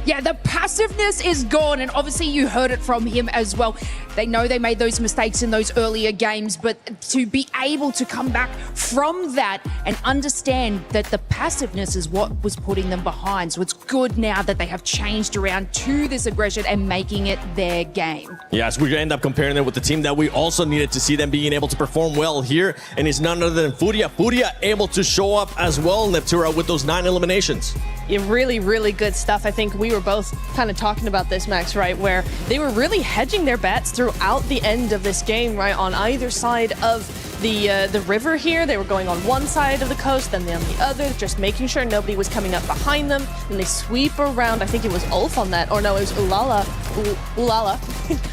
Yeah, the passiveness is gone, and obviously you heard it from him as well. They know they made those mistakes in those earlier games, but to be able to come back from that and understand that the passiveness is what was putting them behind. So it's good now that they have changed around to this aggression and making it their game. Yes, we end up comparing it with the team that we also needed to see them being able to perform well here, and it's none other than Furia. Furia able to show up as well, Neptura, with those 9 eliminations. Yeah, really, really good stuff. I think we were both kind of talking about this, Max, right? Where they were really hedging their bets throughout the end of this game, right? On either side of the river here. They were going on one side of the coast, then on the other, just making sure nobody was coming up behind them. Then they sweep around. I think it was Ulf on that, or no, it was Ulala. Ulala.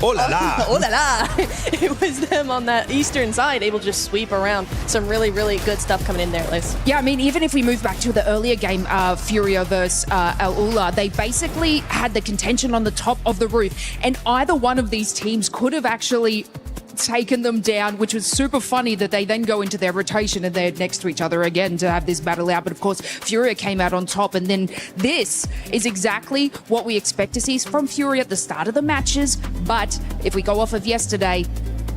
Oh la la. Oh la la. It was them on that eastern side, able to just sweep around. Some really, really good stuff coming in there, Liz. Yeah, I mean, even if we move back to the earlier game, Furia versus Al Ula, they basically had the contention on the top of the roof, and either one of these teams could have actually taken them down, which was super funny that they then go into their rotation and they're next to each other again to have this battle out. But of course, Furia came out on top, and then this is exactly what we expect to see from Furia at the start of the matches. But if we go off of yesterday,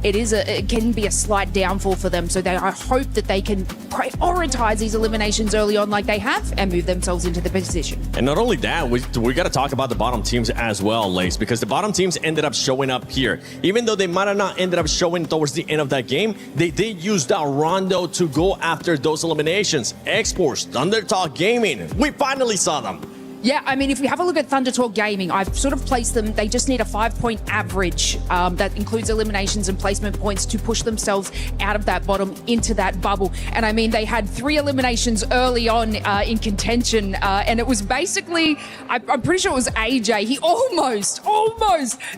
it can be a slight downfall for them. So I hope that they can prioritize these eliminations early on like they have and move themselves into the position. And not only that, we got to talk about the bottom teams as well, Lace, because the bottom teams ended up showing up here. Even though they might have not ended up showing towards the end of that game, they did use that rondo to go after those eliminations. Exports, Thunder Talk Gaming, we finally saw them. Yeah, I mean, if we have a look at Thunder Talk Gaming, I've sort of placed them, they just need a 5-point average that includes eliminations and placement points to push themselves out of that bottom into that bubble. And I mean, they had 3 eliminations early on in contention, and it was basically, I'm pretty sure it was AJ. He almost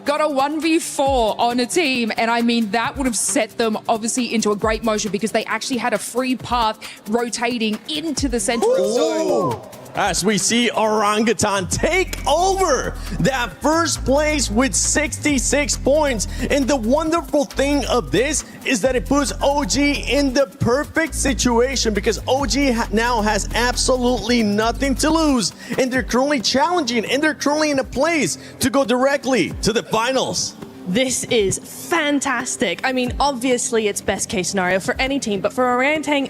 got a 1v4 on a team. And I mean, that would have set them obviously into a great motion because they actually had a free path rotating into the central zone. As we see Orangutan take over that first place with 66 points. And the wonderful thing of this is that it puts OG in the perfect situation because OG now has absolutely nothing to lose. And they're currently challenging, and they're currently in a place to go directly to the finals. This is fantastic. I mean, obviously it's best case scenario for any team, but for Orangutan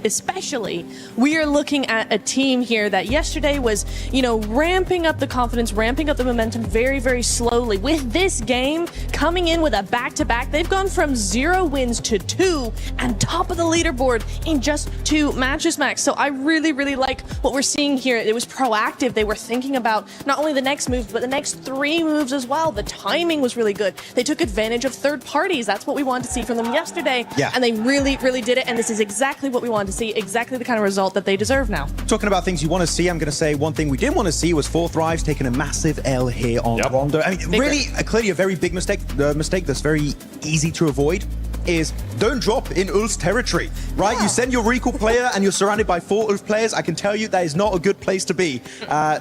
especially, we are looking at a team here that yesterday was, you know, ramping up the confidence, ramping up the momentum very, very slowly. With this game coming in with a back-to-back, they've gone from 0 wins to 2 and top of the leaderboard in just 2 matches, Max. So I really, really like what we're seeing here. It was proactive. They were thinking about not only the next move, but the next 3 moves as well. The timing was really good. They took advantage of third parties. That's what we wanted to see from them yesterday. Yeah. And they really, really did it. And this is exactly what we wanted to see, exactly the kind of result that they deserve now. Talking about things you want to see, I'm going to say one thing we didn't want to see was 4th Thrives taking a massive L here on Rondo. I mean, really, clearly a very big mistake. The mistake that's very easy to avoid is don't drop in Ulf's territory, right? Yeah. You send your recall player and you're surrounded by 4 Ulf players. I can tell you that is not a good place to be.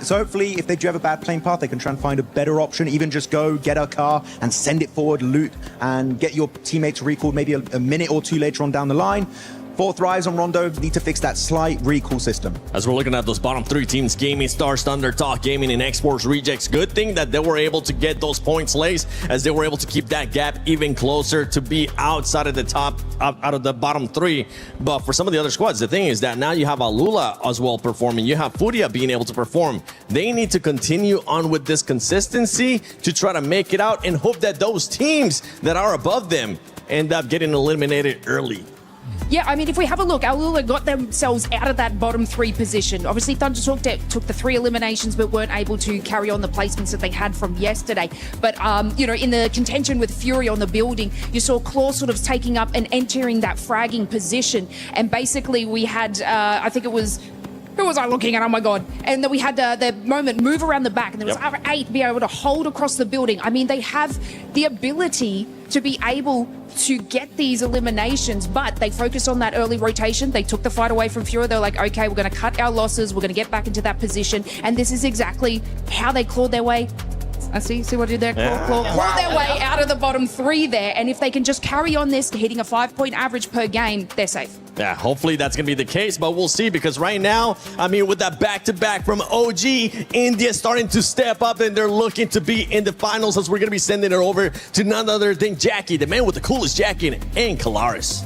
So hopefully if they do have a bad playing path, they can try and find a better option. Even just go get a car and send it forward, loot, and get your teammates recalled maybe a minute or 2 later on down the line. 4th Thrives on Rondo need to fix that slight recall system. As we're looking at those bottom 3 teams, Gaming Stars, Thunder Talk Gaming, and Exports Rejects, good thing that they were able to get those points laced, as they were able to keep that gap even closer to be outside of the top, out of the bottom 3. But for some of the other squads, the thing is that now you have Alula as well performing, you have Furia being able to perform. They need to continue on with this consistency to try to make it out and hope that those teams that are above them end up getting eliminated early. Yeah, I mean, if we have a look, Alula got themselves out of that bottom 3 position. Obviously, Thunder Talk took the 3 eliminations, but weren't able to carry on the placements that they had from yesterday. But, you know, in the contention with Fury on the building, you saw Claw sort of taking up and entering that fragging position. And basically, we had, I think it was... Who was I looking at? Oh my God. And then we had the moment move around the back, and there was other 8 be able to hold across the building. I mean, they have the ability to be able to get these eliminations, but they focused on that early rotation. They took the fight away from Fury. They're like, okay, we're going to cut our losses. We're going to get back into that position. And this is exactly how they clawed their way I see what I did there. Claw their way out of the bottom 3 there, and if they can just carry on this to hitting a 5-point average per game, they're safe. Yeah, hopefully that's going to be the case, but we'll see, because right now, I mean, with that back-to-back from OG, India starting to step up, and they're looking to be in the finals, as we're going to be sending it over to none other than Jackie, the man with the coolest jacket, and Kalaris.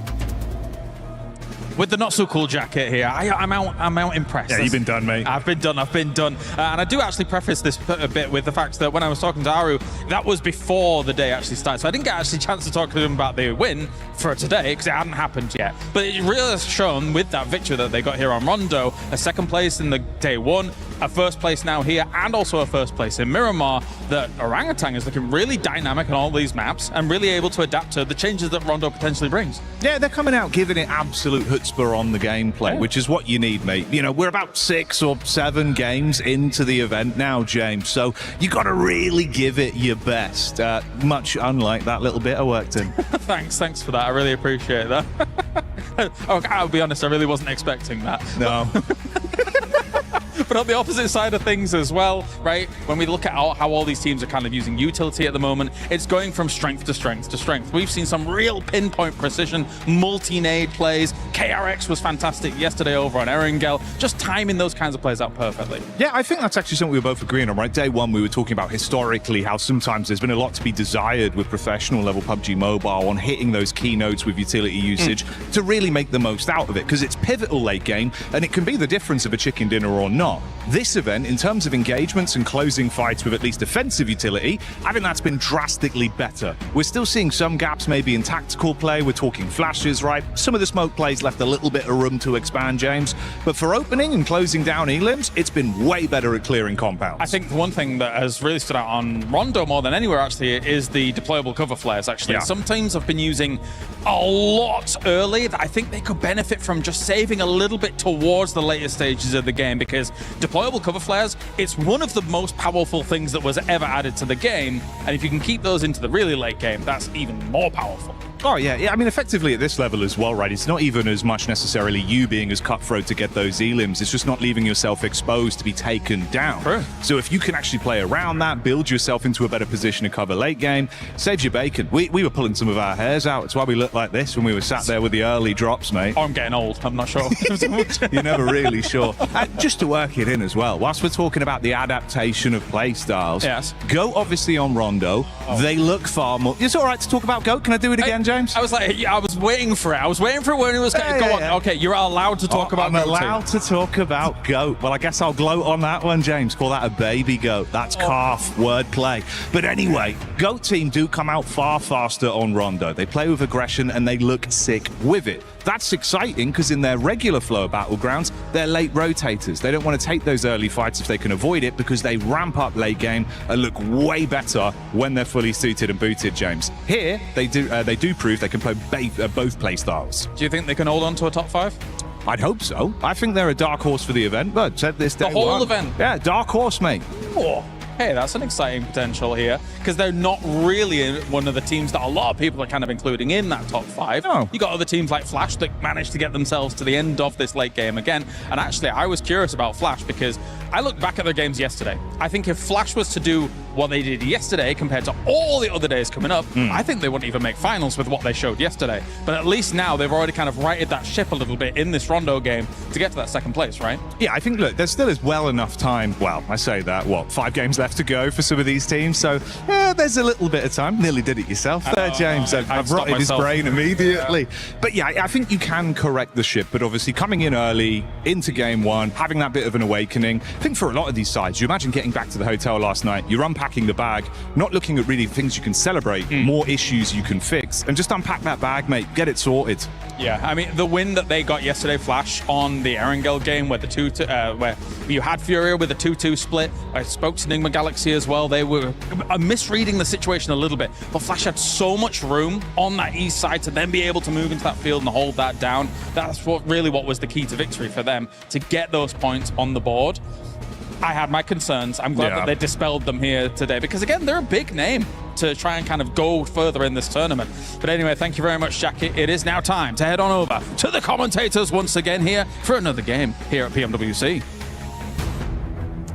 With the not so cool jacket here, I'm out impressed. Yeah, you've been done, mate. I've been done. And I do actually preface this a bit with the fact that when I was talking to Aru, that was before the day actually started. So I didn't get actually a chance to talk to him about the win for today, because it hadn't happened yet. But it really has shown with that victory that they got here on Rondo, a second place in the day 1, a first place now here, and also a first place in Miramar, that Orangutan is looking really dynamic on all these maps and really able to adapt to the changes that Rondo potentially brings. Yeah, they're coming out giving it absolute chutzpah on the gameplay, which is what you need, mate. You know, we're about 6 or 7 games into the event now, James, so you got to really give it your best, much unlike that little bit I worked in. Thanks for that. I really appreciate that. I'll be honest, I really wasn't expecting that. No. But on the opposite side of things as well, right, when we look at how all these teams are kind of using utility at the moment, it's going from strength to strength to strength. We've seen some real pinpoint precision, multi-nade plays. KRX was fantastic yesterday over on Erangel, just timing those kinds of plays out perfectly. Yeah, I think that's actually something we were both agreeing on, right? Day 1, we were talking about historically how sometimes there's been a lot to be desired with professional level PUBG Mobile on hitting those keynotes with utility usage to really make the most out of it, because it's pivotal late game, and it can be the difference of a chicken dinner or not. This event, in terms of engagements and closing fights with at least offensive utility, I think that's been drastically better. We're still seeing some gaps maybe in tactical play. We're talking flashes, right? Some of the smoke plays left a little bit of room to expand, James. But for opening and closing down elims, it's been way better at clearing compounds. I think the one thing that has really stood out on Rondo more than anywhere, actually, is the deployable cover flares, actually. Yeah. Some teams have been using a lot early that I think they could benefit from just saving a little bit towards the later stages of the game, because deployable cover flares, it's one of the most powerful things that was ever added to the game, and if you can keep those into the really late game, that's even more powerful. Oh, yeah. I mean, effectively at this level as well, right? It's not even as much necessarily you being as cutthroat to get those elims. It's just not leaving yourself exposed to be taken down. True. So if you can actually play around that, build yourself into a better position to cover late game, saves you bacon. We were pulling some of our hairs out. It's why we looked like this when we were sat there with the early drops, mate. Oh, I'm getting old. I'm not sure. You're never really sure. Just to work it in as well, whilst we're talking about the adaptation of play styles, yes. Goat obviously on Rondo, they look far more... It's all right to talk about Goat. Can I do it again, James? I was like, yeah, I was waiting for it. I was waiting for it when it was going to go on. Okay, you're allowed to talk about I'm Goat. allowed to talk about Goat. Well, I guess I'll gloat on that one, James. Call that a baby goat. That's calf wordplay. But anyway, Goat team do come out far faster on Rondo. They play with aggression and they look sick with it. That's exciting because in their regular flow of battlegrounds, they're late rotators. They don't want to take those early fights if they can avoid it, because they ramp up late game and look way better when they're fully suited and booted, James. Here, they do prove they can play both play styles. Do you think they can hold on to a top 5? I'd hope so. I think they're a dark horse for the event, but said this day The whole one. event? Yeah, dark horse, mate. Oh, hey, that's an exciting potential here, because they're not really one of the teams that a lot of people are kind of including in that top 5. No. You got other teams like Flash that managed to get themselves to the end of this late game again. And actually, I was curious about Flash because I looked back at their games yesterday. I think if Flash was to do what they did yesterday compared to all the other days coming up, I think they wouldn't even make finals with what they showed yesterday. But at least now they've already kind of righted that ship a little bit in this Rondo game to get to that second place, right? Yeah, I think, look, there still is well enough time. Well, I say that, 5 games left to go for some of these teams. So there's a little bit of time. Nearly did it yourself there, James. I've rotted his brain immediately. Yeah. But yeah, I think you can correct the ship. But obviously coming in early into game 1, having that bit of an awakening. I think for a lot of these sides, you imagine getting back to the hotel last night, you're unpacking the bag, not looking at really things you can celebrate, more issues you can fix, and just unpack that bag, mate. Get it sorted. Yeah, I mean, the win that they got yesterday, Flash, on the Erangel game where where you had Furia with a 2-2 split. I spoke to Enigma Galaxy as well. They were misreading the situation a little bit, but Flash had so much room on that east side to then be able to move into that field and hold that down. That's what was the key to victory for them, to get those points on the board. I had my concerns. I'm glad that they dispelled them here today, because again, they're a big name to try and kind of go further in this tournament. But anyway, thank you very much, Jackie. It is now time to head on over to the commentators once again here for another game here at PMWC.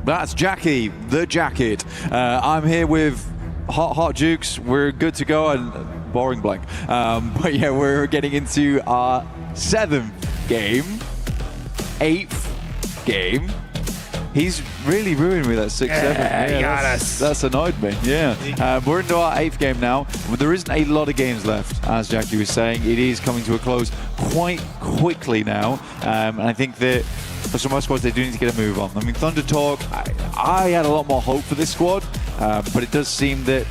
That's Jackie, the jacket. I'm here with Hot Jukes. We're good to go, and boring blank. But yeah, we're getting into our 7th game, 8th game. He's really ruined me that 6-7. Yeah, that's annoyed me. Yeah. We're into our 8th game now. But there isn't a lot of games left, as Jackie was saying. It is coming to a close quite quickly now. And I think that for some of our squads, they do need to get a move on. I mean, Thunder Talk, I had a lot more hope for this squad. But it does seem that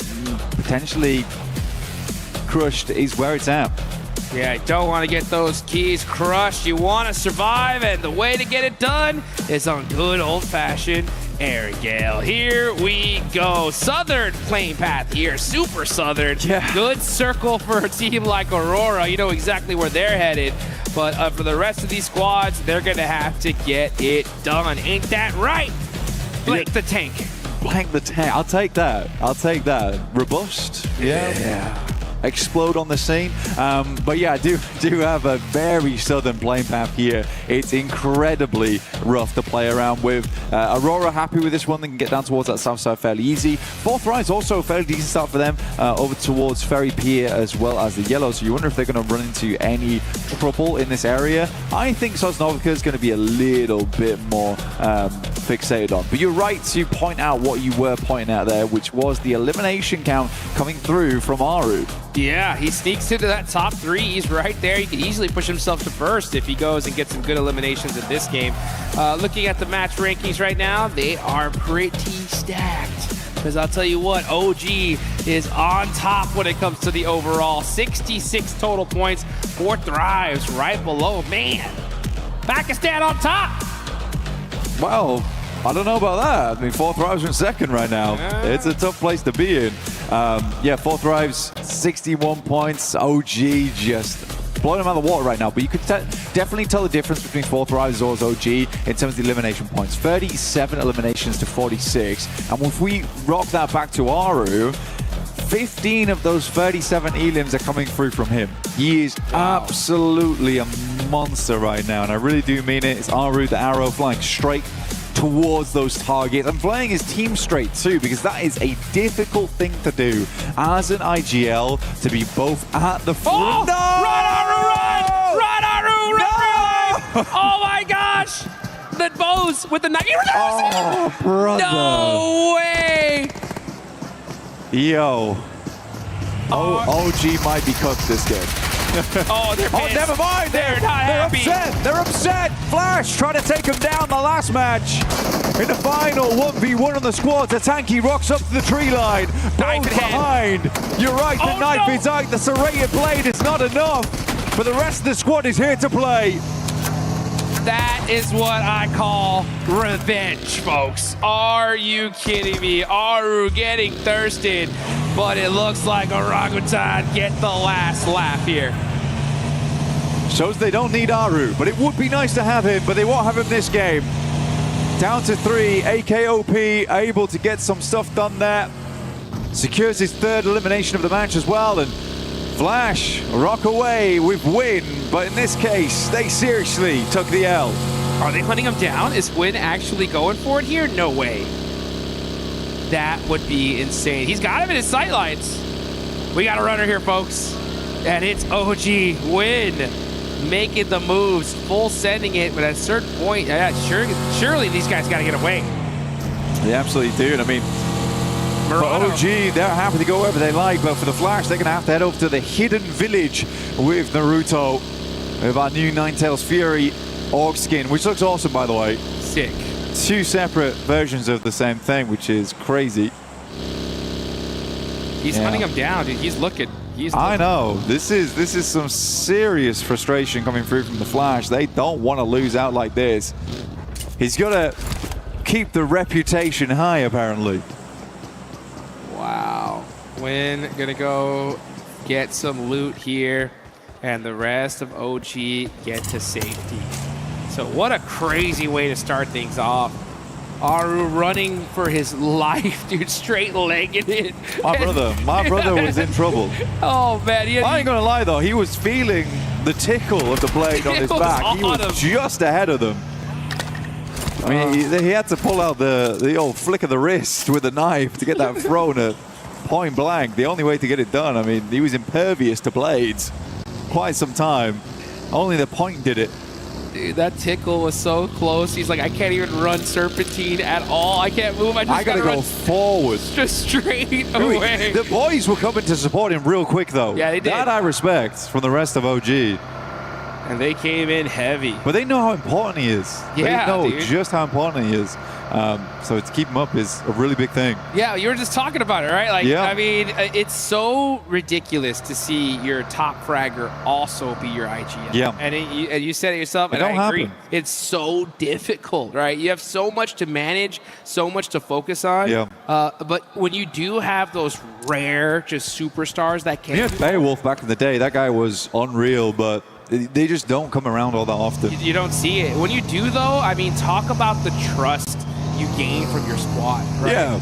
potentially crushed is where it's at. Yeah, you don't want to get those keys crushed. You want to survive, and the way to get it done is on good old-fashioned Erangel. Here we go. Southern playing path here. Super Southern. Yeah. Good circle for a team like Aurora. You know exactly where they're headed. But for the rest of these squads, they're going to have to get it done. Ain't that right? Blake the Tank. Blank the tank. I'll take that. I'll take that. Robust. Yeah. Explode on the scene. But yeah, I do have a very southern playing path here. It's incredibly rough to play around with. Aurora happy with this one. They can get down towards that south side fairly easy. Fourth Rise also a fairly decent start for them. Over towards Ferry Pier as well as the yellow. So you wonder if they're going to run into any trouble in this area. I think Sosnovica is going to be a little bit more fixated on. But you're right to point out what you were pointing out there, which was the elimination count coming through from Aru. Yeah, he sneaks into that top 3. He's right there. He could easily push himself to first if he goes and gets some good eliminations in this game. Looking at the match rankings right now, they are pretty stacked. Because I'll tell you what, OG is on top when it comes to the overall. 66 total points. 4 Thrives right below. Man, Pakistan on top. Well, I don't know about that. I mean, 4 Thrives in second right now. It's a tough place to be in. Yeah, 4 Thrives, 61 points. OG just blowing him out of the water right now. But you could definitely tell the difference between 4 Thrives as well as OG in terms of the elimination points. 37 eliminations to 46. And if we rock that back to Aru, 15 of those 37 elims are coming through from him. He is absolutely a monster right now. And I really do mean it. It's Aru, the arrow, flying straight towards those targets and playing his team straight too, because that is a difficult thing to do as an IGL, to be both at the front. Oh, no! Run, Aru, run! Run, Aru, run! No! Oh my gosh! The bows with the knife. Oh, brother. No way! Yo. OG might be cooked this game. Oh, they're pissed. Oh, never mind. They're not happy. Upset. They're upset. Flash trying to take him down the last match. In the final 1v1 on the squads, the tanky rocks up to the tree line. Both behind. You're right, the knife is out. The serrated blade is not enough. But the rest of the squad is here to play. That is what I call revenge, folks. Are you kidding me? Aru getting thirsted, but it looks like Orangutan get the last laugh here. Shows they don't need Aru, but it would be nice to have him, but they won't have him this game. Down to 3, AKOP able to get some stuff done there. Secures his 3rd elimination of the match as well, and Flash rock away with win, but in this case, they seriously took the L. Are they hunting him down? Is Win actually going for it here? No way. That would be insane. He's got him in his sightlines. We got a runner here, folks. And it's OG Win making the moves, full sending it, but at a certain point, surely these guys got to get away. They absolutely do. And I mean, for OG, they're happy to go wherever they like, but for the Flash, they're going to have to head over to the hidden village with Naruto, with our new Ninetales Fury orc skin, which looks awesome, by the way. Sick. 2 separate versions of the same thing, which is crazy. He's hunting him down, dude. He's looking. I know. This is some serious frustration coming through from the Flash. They don't want to lose out like this. He's got to keep the reputation high, apparently. Wow. Win gonna go get some loot here, and the rest of OG get to safety. So what a crazy way to start things off. Aru running for his life, dude, straight legged it. My brother was in trouble. Oh man, I ain't gonna lie though, he was feeling the tickle of the blade on his back. He was just ahead of them. I mean, he had to pull out the old flick of the wrist with the knife to get that thrown at point blank. The only way to get it done. I mean, he was impervious to blades quite some time. Only the point did it. Dude, that tickle was so close. He's like, I can't even run serpentine at all. I can't move. I gotta go forward. Just straight away. The boys were coming to support him real quick, though. Yeah, they did. That I respect from the rest of OG. And they came in heavy. But they know how important he is. Yeah, they know dude. just how important he is. So to keep him up is a really big thing. Yeah, you were just talking about it, right? Like, Yeah. I mean, it's so ridiculous to see your top fragger also be your IGL. Yeah. And you said it yourself, and It don't I agree. happen. It's so difficult, right? You have so much to manage, so much to focus on. Yeah. But when you do have those rare, just superstars that can... Yeah, Beowulf back in the day, that guy was unreal, but they just don't come around all that often. You don't see it. When you do, though, I mean, talk about the trust you gain from your squad, right? Yeah.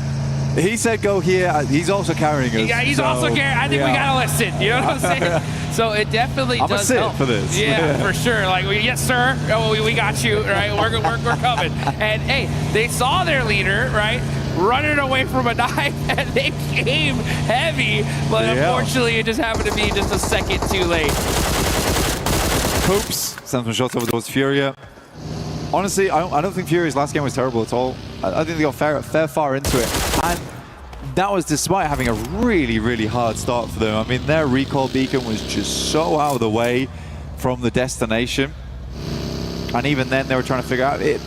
He said go here. He's also carrying us. Yeah, he's so, also carrying. I think we yeah. gotta listen. You know what I'm saying? So it definitely I'm a does sit help for this. Yeah, for sure. Like, yes, sir. Oh, we got you. Right? We're coming. And hey, they saw their leader, right, running away from a knife, and they came heavy. But unfortunately, it just happened to be just a second too late. Hoops sends some shots over towards Furia. Honestly, I don't think Furia's last game was terrible at all. I think they got fair far into it. And that was despite having a really, really hard start for them. I mean, their recall beacon was just so out of the way from the destination. And even then, they were trying to figure out it.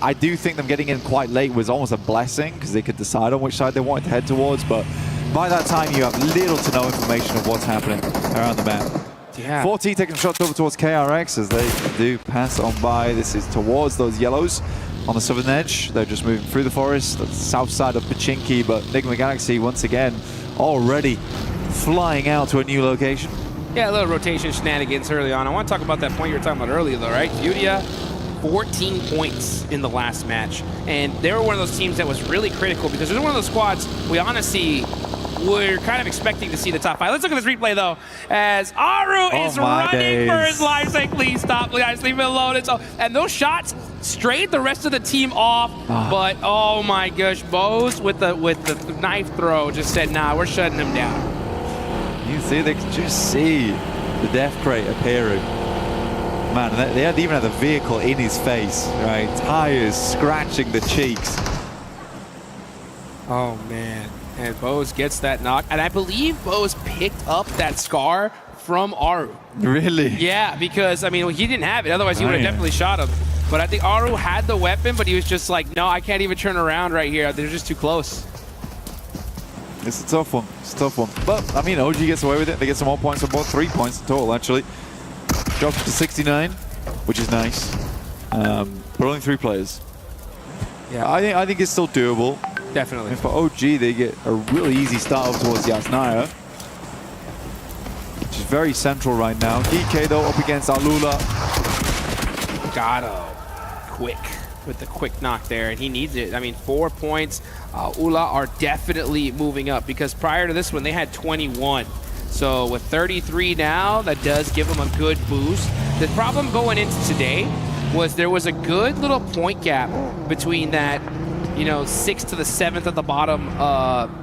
I do think them getting in quite late was almost a blessing because they could decide on which side they wanted to head towards. But by that time, you have little to no information of what's happening around the map. Yeah. 4T taking shots over towards KRX as they do pass on by. This is towards those yellows on the southern edge. They're just moving through the forest, the south side of Pachinki, but Enigma Galaxy once again already flying out to a new location. Yeah, a little rotation shenanigans early on. I want to talk about that point you were talking about earlier, though, right? Furia, 14 points in the last match. And they were one of those teams that was really critical because they're one of those squads we honestly we're kind of expecting to see the top 5. Let's look at this replay, though, as Aru is running for his life. Saying, please stop, guys, leave me alone. And those shots strayed the rest of the team off. But, oh, my gosh, Bose with the knife throw just said, nah, we're shutting them down. You see, they can just see the death crate appearing. Man, they had even had the vehicle in his face, right? Tires scratching the cheeks. Oh, man. And Bose gets that knock. And I believe Bose picked up that scar from Aru. Really? Yeah, because, I mean, he didn't have it. Otherwise, he would have definitely shot him. But I think Aru had the weapon, but he was just like, no, I can't even turn around right here. They're just too close. It's a tough one. It's a tough one. But, I mean, OG gets away with it. They get some more points on board. 3 points in total, actually. Drops to 69, which is nice. But only 3 players. Yeah, I think it's still doable. Definitely. And for OG, they get a really easy start up towards Yasnaya, which is very central right now. DK, though, up against Alula. Gato, quick with the quick knock there, and he needs it. I mean, 4 points. Ula are definitely moving up because prior to this one, they had 21. So with 33 now, that does give them a good boost. The problem going into today was there was a good little point gap between that, you know, 6th to the 7th at the bottom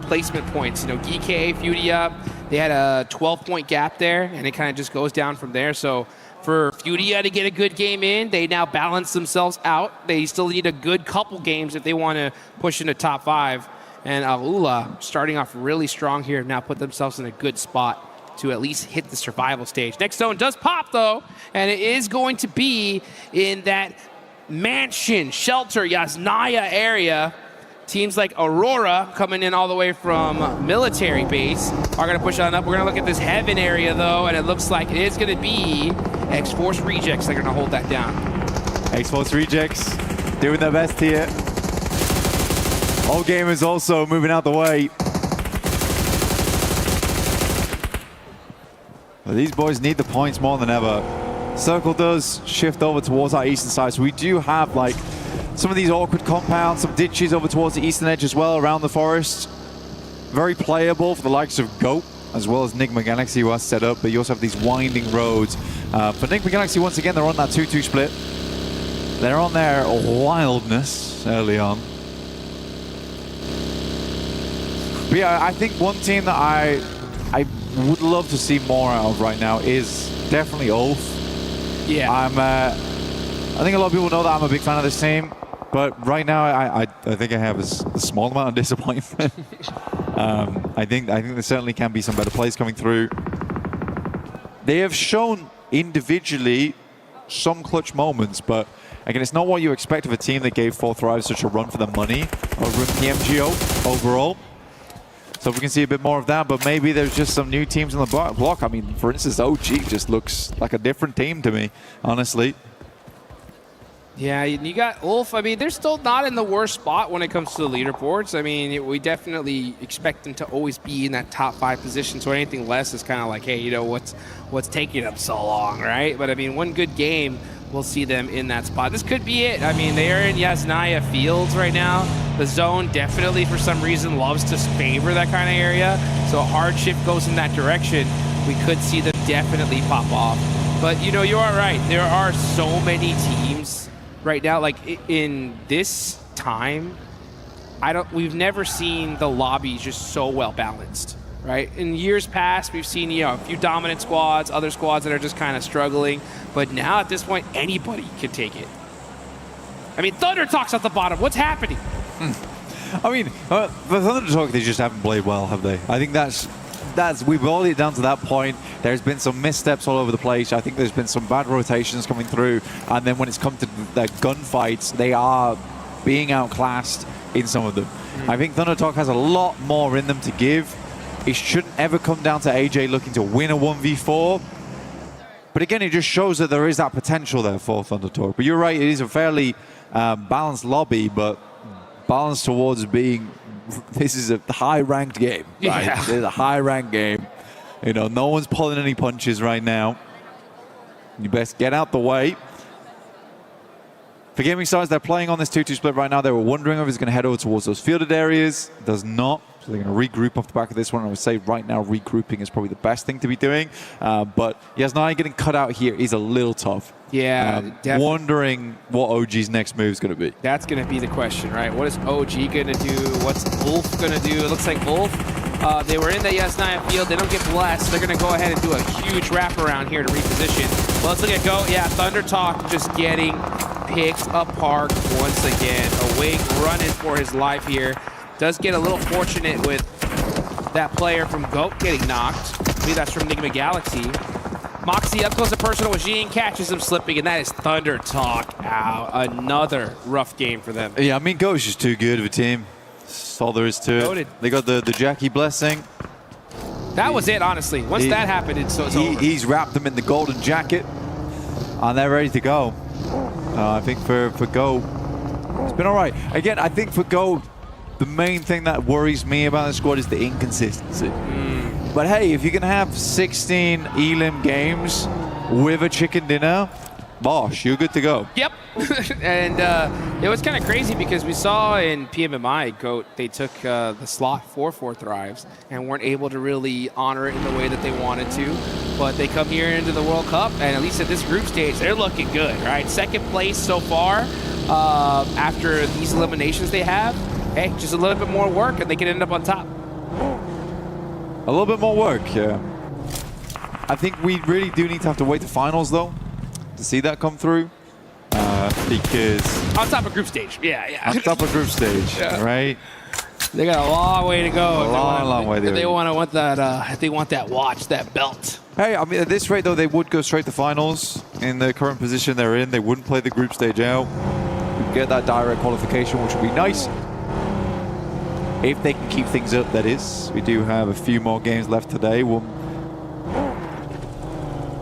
placement points. You know, GK, Furia, they had a 12-point gap there, and it kind of just goes down from there. So for Furia to get a good game in, they now balance themselves out. They still need a good couple games if they want to push into top 5. And Alula, starting off really strong here, now put themselves in a good spot to at least hit the survival stage. Next zone does pop, though, and it is going to be in that mansion, shelter, Yasnaya area. Teams like Aurora, coming in all the way from military base, are going to push on up. We're going to look at this heaven area, though, and it looks like it is going to be X-Force Rejects. They're going to hold that down. X-Force Rejects doing their best here. All gamers also moving out the way. But these boys need the points more than ever. Circle does shift over towards our eastern side, so we do have like some of these awkward compounds, some ditches over towards the eastern edge as well around the forest. Very playable for the likes of Goat, as well as Enigma Galaxy, who has set up, but you also have these winding roads. For Enigma Galaxy, once again, they're on that 2-2 split. They're on their wildness early on. But yeah, I think one team that I would love to see more out of right now is definitely Ulf. Yeah. I think a lot of people know that I'm a big fan of this team, but right now I think I have a small amount of disappointment. I think there certainly can be some better plays coming through. They have shown individually some clutch moments, but again, it's not what you expect of a team that gave 4thrive such a run for the money over in PMGO overall. So if we can see a bit more of that, but maybe there's just some new teams on the block. I mean, for instance, OG just looks like a different team to me, honestly. Yeah, you got Ulf. I mean, they're still not in the worst spot when it comes to the leaderboards. I mean, we definitely expect them to always be in that top 5 position. So anything less is kind of like, hey, you know, what's taking them so long, right? But I mean, one good game, we'll see them in that spot. This could be it. I mean, they are in Yasnaya Fields right now. The zone definitely, for some reason, loves to favor that kind of area. So a hard shift goes in that direction. We could see them definitely pop off. But, you know, you are right. There are so many teams right now. Like, in this time, we've never seen the lobby just so well balanced. Right? In years past, we've seen, you know, a few dominant squads, other squads that are just kind of struggling. But now, at this point, anybody can take it. I mean, Thunder Talk's at the bottom. What's happening? I mean, the Thunder Talk, they just haven't played well, have they? I think that's we've boiled it down to that point. There's been some missteps all over the place. I think there's been some bad rotations coming through. And then when it's come to the gunfights, they are being outclassed in some of them. I think Thunder Talk has a lot more in them to give. It shouldn't ever come down to AJ looking to win a 1v4. But again, it just shows that there is that potential there for Thunder Talk. But you're right, it is a fairly balanced lobby, but balanced towards being, this is a high-ranked game. Right? Yeah. It's a high-ranked game. You know, no one's pulling any punches right now. You best get out the way. For Gaming Stars, they're playing on this 2-2 split right now. They were wondering if it's going to head over towards those fielded areas. Does not. So they're going to regroup off the back of this one. I would say right now regrouping is probably the best thing to be doing. But Yasnaya getting cut out here is a little tough. Yeah, definitely. Wondering what OG's next move is going to be. That's going to be the question, right? What is OG going to do? What's Ulf going to do? It looks like Ulf, they were in the Yasnaya field. They don't get blessed. They're going to go ahead and do a huge wraparound here to reposition. Well, let's look at Go. Yeah, Thunder Talk just getting picked apart once again. Awake running for his life here. Does get a little fortunate with that player from GOAT getting knocked. I believe that's from Enigma Galaxy. Moxie up close and personal with Jean, catches him slipping, and that is Thunder Talk out. Another rough game for them. Yeah, I mean, GOAT's just too good of a team. That's all there is to it. Goated. They got the Jackie blessing. That was it, honestly. Once that happened, it's over. He's wrapped them in the golden jacket, and they're ready to go. I think for GOAT, it's been all right. Again, I think for GOAT, the main thing that worries me about the squad is the inconsistency. But hey, if you can have 16 Elim games with a chicken dinner, bosh, you're good to go. Yep. And it was kind of crazy because we saw in PMMI, GOAT, they took the slot for 4thrives and weren't able to really honor it in the way that they wanted to. But they come here into the World Cup, and at least at this group stage, they're looking good, right? Second place so far after these eliminations they have. Hey, just a little bit more work, and they can end up on top. A little bit more work, yeah. I think we really do need to have to wait to finals, though, to see that come through. Because... On top of group stage, yeah. On top of group stage, yeah. Right? They got a long way to go. A long way to go. They want that, they want that watch, that belt. Hey, I mean, at this rate, though, they would go straight to finals in the current position they're in. They wouldn't play the group stage out. Get that direct qualification, which would be nice. If they can keep things up, that is. We do have a few more games left today. A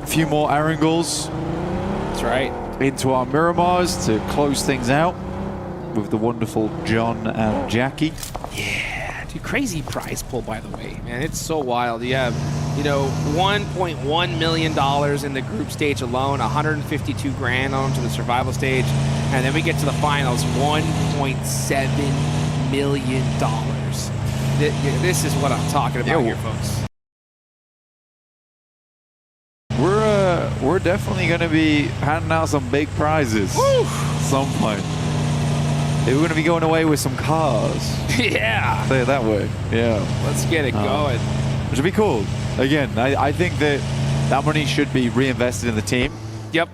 few more Erangels. That's right. Into our Miramars to close things out with the wonderful John and Jackie. Yeah, dude, crazy prize pool, by the way, man. It's so wild. You have, you know, $1.1 million in the group stage alone, 152 grand on to the survival stage, and then we get to the finals, $1.7 million. This is what I'm talking about here, folks. We're we're definitely going to be handing out some big prizes at some point. We're going to be going away with some cars. Yeah. Say it that way. Yeah. Let's get it going. Which would be cool. Again, I think that money should be reinvested in the team. Yep.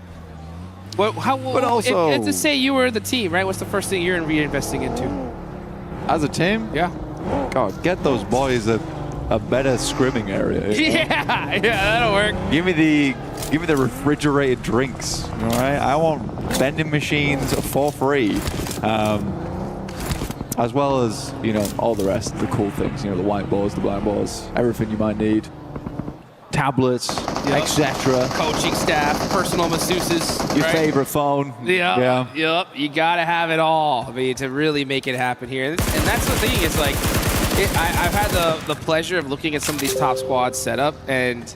Well, But also- let's just say you were the team, right? What's the first thing you're reinvesting into? As a team, Yeah. God, get those boys a better scrimming area. you know? Yeah, that'll work. Give me the refrigerated drinks. All right, I want vending machines for free, as well as all the rest, the cool things. The whiteboards, the blackboards, everything you might need, tablets, etc. Coaching staff, personal masseuses. Your right? favorite phone. Yeah. Yep. You gotta have it all. I mean, to really make it happen here. And that's the thing. It's like, I've had the pleasure of looking at some of these top squads set up, and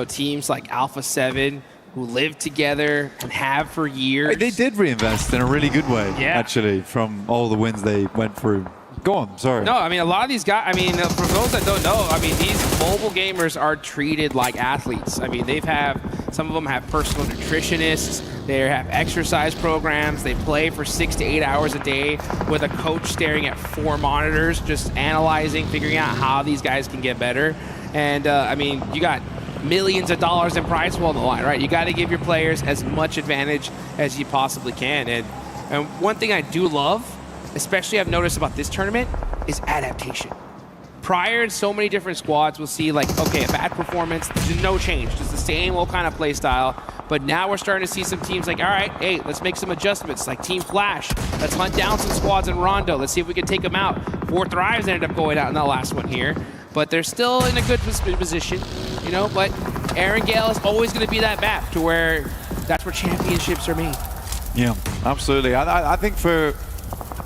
teams like Alpha 7 who live together and have for years. They did reinvest in a really good way, Yeah. actually, from all the wins they went through. Go on, sorry. No, I mean, a lot of these guys, I mean, for those that don't know, I mean, these mobile gamers are treated like athletes. I mean, some of them have personal nutritionists, they have exercise programs, they play for 6 to 8 hours a day with a coach staring at 4 monitors, just analyzing, figuring out how these guys can get better. And, I mean, you got millions of dollars in prize pool on the line, right? You got to give your players as much advantage as you possibly can. And one thing I do love, especially I've noticed about this tournament, is adaptation. Prior in so many different squads, we'll see like, okay, a bad performance, there's no change, just the same old kind of play style. But now we're starting to see some teams like, all right, hey, let's make some adjustments, like Team Flash. Let's hunt down some squads in Rondo. Let's see if we can take them out. 4 Thrives ended up going out in the last one here, but they're still in a good position, but Erangel is always going to be that map to where that's where championships are made. Yeah, absolutely. I think for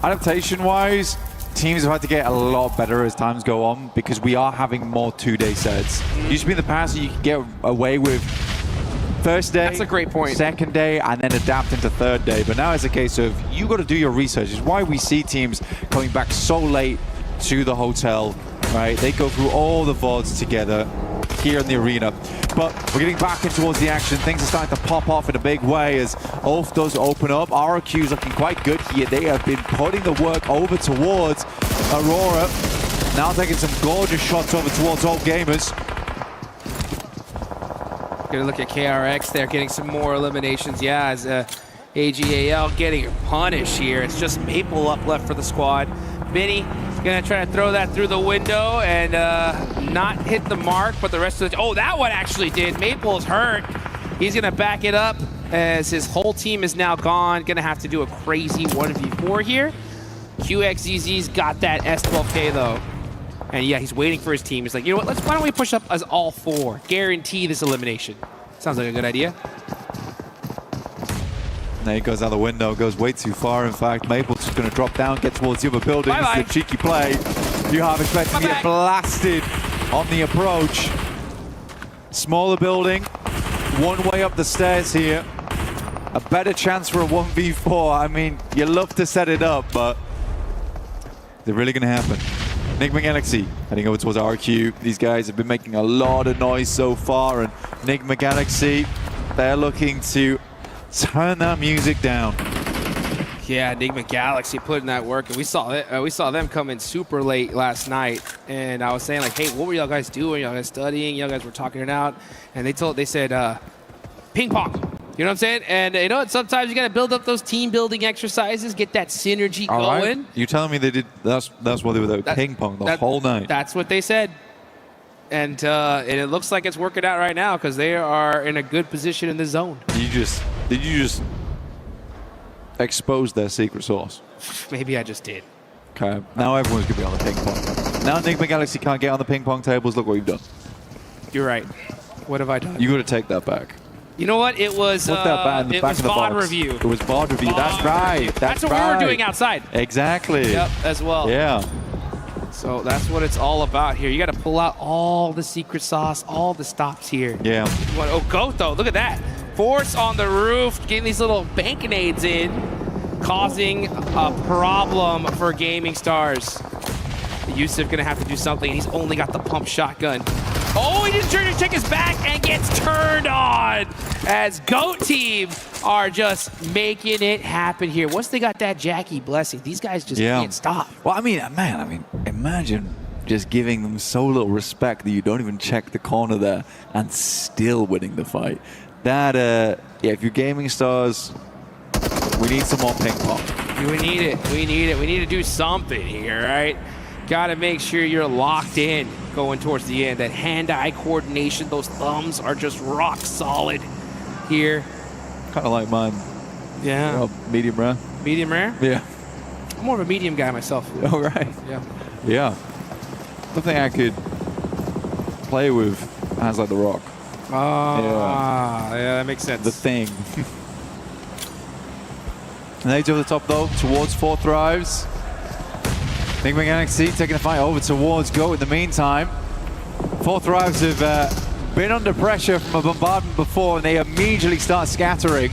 adaptation-wise, teams have had to get a lot better as times go on because we are having more 2-day sets. Used to be in the past you could get away with first day, That's a great point. second day, and then adapt into third day. But now it's a case of you got to do your research. It's why we see teams coming back so late to the hotel, right? They go through all the VODs together here in the arena. But we're getting back in towards the action. Things are starting to pop off in a big way as Ulf does open up. ROQ is looking quite good here. They have been putting the work over towards Aurora. Now taking some gorgeous shots over towards Alt Gamers. Gonna look at KRX there, getting some more eliminations. Yeah, as AGAL getting punished here. It's just Maple up left for the squad. Benny gonna try to throw that through the window and not hit the mark, but the rest of the... Oh, that one actually did. Maple's hurt. He's gonna back it up as his whole team is now gone. Gonna have to do a crazy 1v4 here. QXZZ's got that S12K though. And yeah, he's waiting for his team. He's like, you know what, why don't we push up as all 4? Guarantee this elimination. Sounds like a good idea. There he goes out the window, goes way too far. In fact, Maple's just going to drop down, get towards the other building. Bye-bye. This is a cheeky play. You have expected to get blasted on the approach. Smaller building, one way up the stairs here. A better chance for a 1v4. I mean, you love to set it up, but is it really going to happen? Enigma Galaxy heading over towards RQ. These guys have been making a lot of noise so far, and Enigma Galaxy, they're looking to turn that music down. Yeah, Enigma Galaxy putting that work, and we saw them come in super late last night. And I was saying like, hey, what were y'all guys doing? Y'all guys studying? Y'all guys were talking it out, and they said ping pong. You know what I'm saying? And sometimes you got to build up those team building exercises, get that synergy going. Right. You telling me they did? That's what they were doing. Ping pong the whole night. That's what they said. And it looks like it's working out right now because they are in a good position in the zone. Did you just expose their secret sauce? Maybe I just did. Okay. Now everyone's going to be on the ping pong. Now Enigma Galaxy can't get on the ping pong tables. Look what you've done. You're right. What have I done? You got to take that back. You know what? It was Put that back in the back of the VOD box. review. It was VOD review. That's right. That's what we were doing outside. Exactly. Yep, as well. Yeah. So that's what it's all about here. You got to pull out all the secret sauce, all the stops here. Yeah. Oh, Goat though, look at that. Force on the roof, getting these little bank-nades in, causing a problem for Gaming Stars. Yusuf gonna have to do something. He's only got the pump shotgun. Oh, he just turned to check his back and gets turned on as GOAT team are just making it happen here. Once they got that Jackie blessing, these guys just can't stop. Well, I mean, man, imagine just giving them so little respect that you don't even check the corner there and still winning the fight. That, yeah, if you're gaming stars, we need some more ping pong. We need it. We need it. We need to do something here, right? Got to make sure you're locked in going towards the end. That hand-eye coordination, those thumbs are just rock solid here. Kind of like mine. Yeah. Well, medium rare. Medium rare? Yeah. I'm more of a medium guy myself. All right. Yeah. Yeah. Something I could play with hands like the Rock. Yeah, that makes sense. The thing. And they over the top though, towards Four Thrives. Enigma Galaxy taking the fight over towards GOAT in the meantime. Four Thrives have been under pressure from a bombardment before, and they immediately start scattering.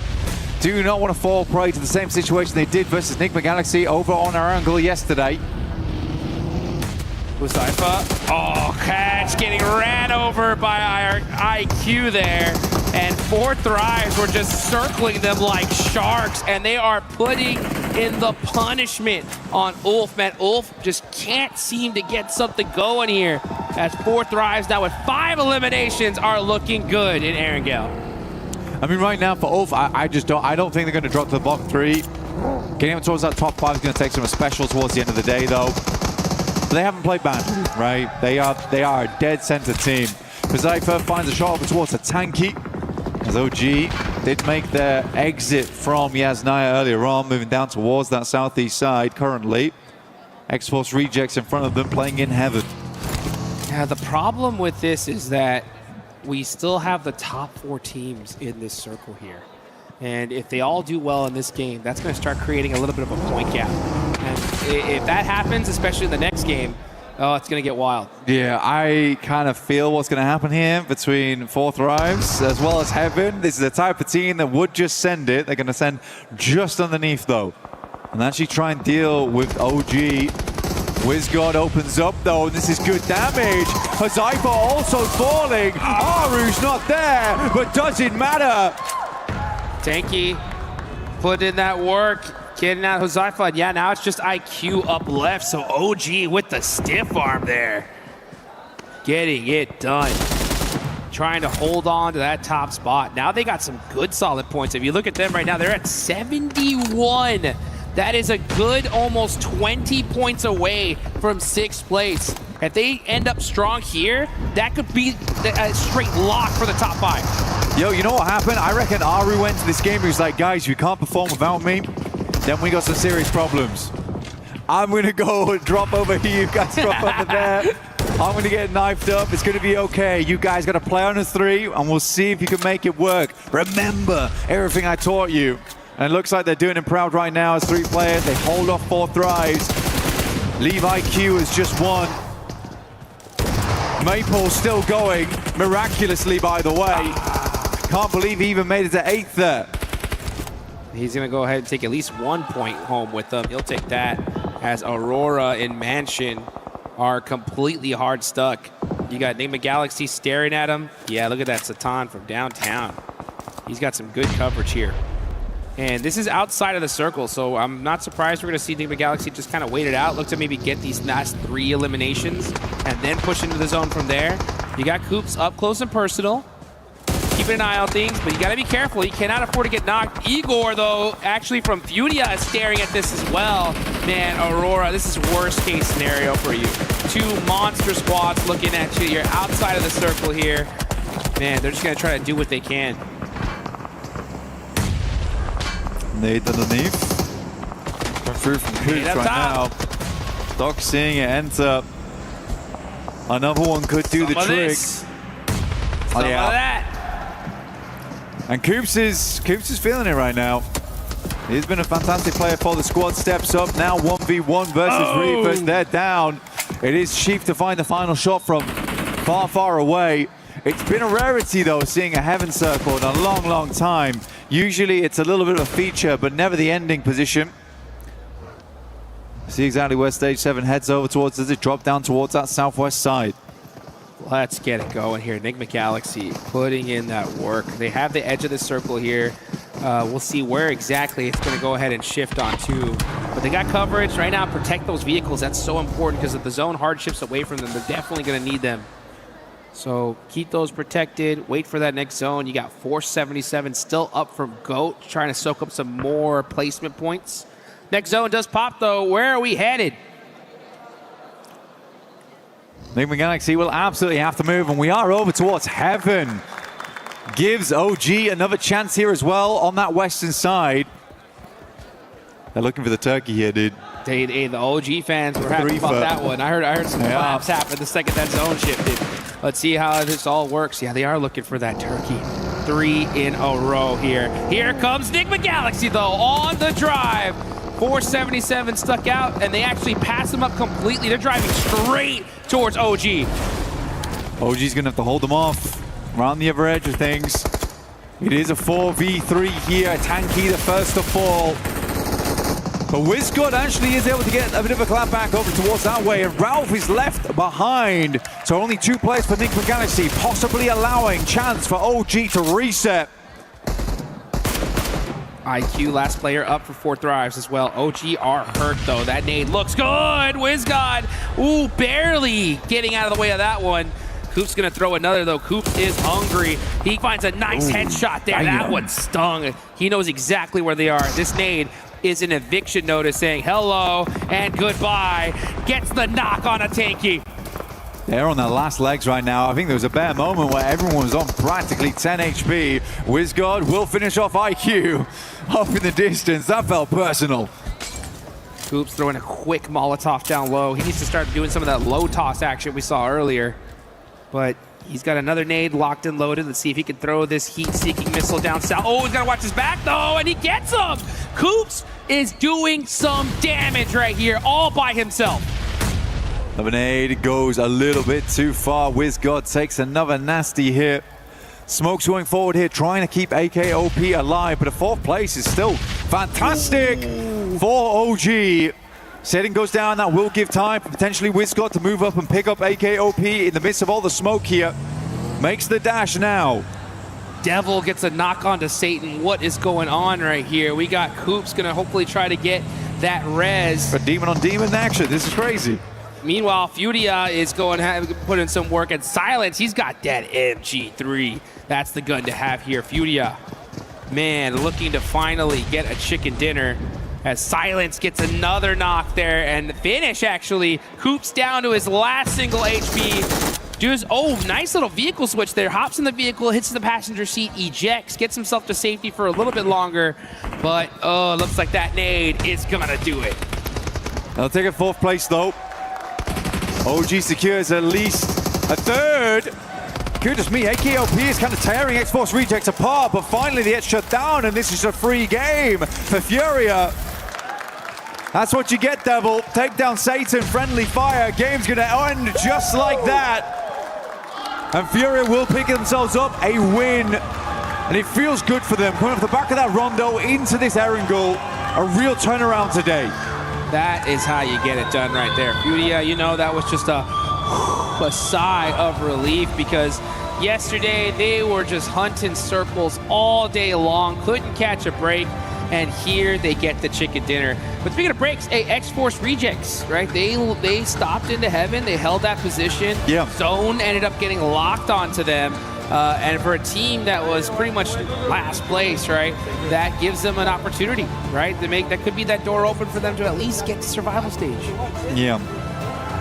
Do not want to fall prey to the same situation they did versus Enigma Galaxy over on our angle yesterday. Huzaifah. Oh, catch getting ran over by our IQ there. And Four Thrives were just circling them like sharks, and they are putting in the punishment on Ulf. Man, Ulf just can't seem to get something going here. As Four Thrives now with 5 eliminations are looking good in Erangel. I mean, right now for Ulf, I don't think they're going to drop to the bottom 3. Getting up towards that top 5 is going to take some special towards the end of the day, though. But they haven't played bad, right? They are a dead center team. Huzaifah finds a shot over towards a tanky, as OG did make their exit from Yasnaya earlier on, moving down towards that southeast side currently. X-Force rejects in front of them, playing in heaven. Yeah, the problem with this is that we still have the top 4 teams in this circle here. And if they all do well in this game, that's going to start creating a little bit of a point gap. And if that happens, especially in the next game, oh, it's going to get wild. Yeah, I kind of feel what's going to happen here between Four Thrives as well as Heaven. This is the type of team that would just send it. They're going to send just underneath, though, and actually try and deal with OG. WizGod opens up, though, and this is good damage. Huzaifah also falling. Aru's not there, but doesn't matter. Tanky put in that work, getting out Huzaifah. Yeah, now it's just IQ up left, so OG with the stiff arm there. Getting it done. Trying to hold on to that top spot. Now they got some good solid points. If you look at them right now, they're at 71. That is a good almost 20 points away from 6th place. If they end up strong here, that could be a straight lock for the top 5. Yo, you know what happened? I reckon Aru went to this game. He was like, guys, you can't perform without me. Then we got some serious problems. I'm going to go drop over here. You guys drop over there. I'm going to get knifed up. It's going to be okay. You guys got to play on a 3, and we'll see if you can make it work. Remember everything I taught you. And it looks like they're doing it proud right now as 3 players. They hold off Four Thrives. Leave IQ as just 1. Maple still going, miraculously, by the way. Can't believe he even made it to 8th there. He's going to go ahead and take at least 1 point home with them. He'll take that as Aurora and Mansion are completely hard stuck. You got Enigma Galaxy staring at him. Yeah, look at that Satan from downtown. He's got some good coverage here. And this is outside of the circle, so I'm not surprised we're going to see Enigma Galaxy just kind of wait it out, look to maybe get these last 3 eliminations, and then push into the zone from there. You got Coops up close and personal, keeping an eye on things, but you got to be careful. You cannot afford to get knocked. Igor, though, actually from Furia is staring at this as well. Man, Aurora, this is worst case scenario for you. 2 monster squads looking at you. You're outside of the circle here. Man, they're just going to try to do what they can. Nade underneath. Come through from Coops right now. Doc seeing it enter. Another one could do the trick. Some of that. And Coops is feeling it right now. He's been a fantastic player for the squad. Steps up now 1v1 versus Reapers. They're down. It is Chief to find the final shot from far, far away. It's been a rarity, though, seeing a Heaven Circle in a long, long time. Usually it's a little bit of a feature, but never the ending position. See exactly where Stage 7 heads over towards as it drops down towards that southwest side. Let's get it going here. Enigma Galaxy putting in that work. They have the edge of the circle here. We'll see where exactly it's going to go ahead and shift onto. But they got coverage right now. Protect those vehicles. That's so important because if the zone hard shifts away from them, they're definitely going to need them. So keep those protected. Wait for that next zone. You got 477 still up from GOAT, trying to soak up some more placement points. Next zone does pop, though. Where are we headed? Enigma Galaxy will absolutely have to move, and we are over towards Heaven. Gives OG another chance here as well on that western side. They're looking for the turkey here, dude. The OG fans were happy about that one. I heard some claps happen the second that zone shifted. Let's see how this all works. Yeah, they are looking for that turkey. 3 in a row here. Here comes Enigma Galaxy, though, on the drive. 477 stuck out, and they actually pass them up completely. They're driving straight towards OG. OG's going to have to hold them off around the other edge of things. It is a 4v3 here. Tanky the first to fall. But WizGod actually is able to get a bit of a clap back over towards that way, and Ralph is left behind. So only 2 players for Enigma Galaxy, possibly allowing chance for OG to reset. IQ, last player up for 4 thrives as well. OG are hurt, though. That nade looks good. WizGod, ooh, barely getting out of the way of that one. Coop's going to throw another, though. Coop is hungry. He finds a nice headshot there. That one stung. He knows exactly where they are. This nade is an eviction notice saying hello and goodbye. Gets the knock on a Tanky. They're on their last legs right now. I think there was a bare moment where everyone was on practically 10 HP. WizGod will finish off IQ off in the distance. That felt personal. Coop's throwing a quick Molotov down low. He needs to start doing some of that low toss action we saw earlier. But he's got another nade locked and loaded. Let's see if he can throw this heat-seeking missile down south. Oh, he's got to watch his back, though, and he gets him. Coops is doing some damage right here all by himself. The nade goes a little bit too far. WizGod takes another nasty hit. Smoke's going forward here, trying to keep AKOP alive, but a 4th place is still fantastic for OG. Setting goes down, that will give time for potentially WizGod to move up and pick up AKOP in the midst of all the smoke here. Makes the dash now. Devil gets a knock onto Satan. What is going on right here? We got Coops gonna hopefully try to get that res. But demon on demon action, this is crazy. Meanwhile, Furia is going to put in some work, and Silence, he's got that MG3. That's the gun to have here. Furia, man, looking to finally get a chicken dinner as Silence gets another knock there, and the finish actually. Coops down to his last single HP. Does, oh, nice little vehicle switch there. Hops in the vehicle, hits the passenger seat, ejects, gets himself to safety for a little bit longer. But, oh, looks like that nade is gonna do it. They'll take a 4th place, though. OG secures at least a 3rd. Goodness me, AKOP is kind of tearing X-Force Rejects apart, but finally they get shut down, and this is a free game for Furia. That's what you get, Devil. Take down Satan, friendly fire. Game's gonna end just like that. And Furia will pick themselves up a win. And it feels good for them. Coming off the back of that Rondo into this Erangel. A real turnaround today. That is how you get it done right there. Furia, you know, that was just a sigh of relief, because yesterday they were just hunting circles all day long, couldn't catch a break, and here they get the chicken dinner. But speaking of breaks, X-Force Rejects, right? They stopped into Heaven, they held that position. Yeah. Zone ended up getting locked onto them. And for a team that was pretty much last place, right, that gives them an opportunity, right? That could be that door open for them to at least get to survival stage. Yeah.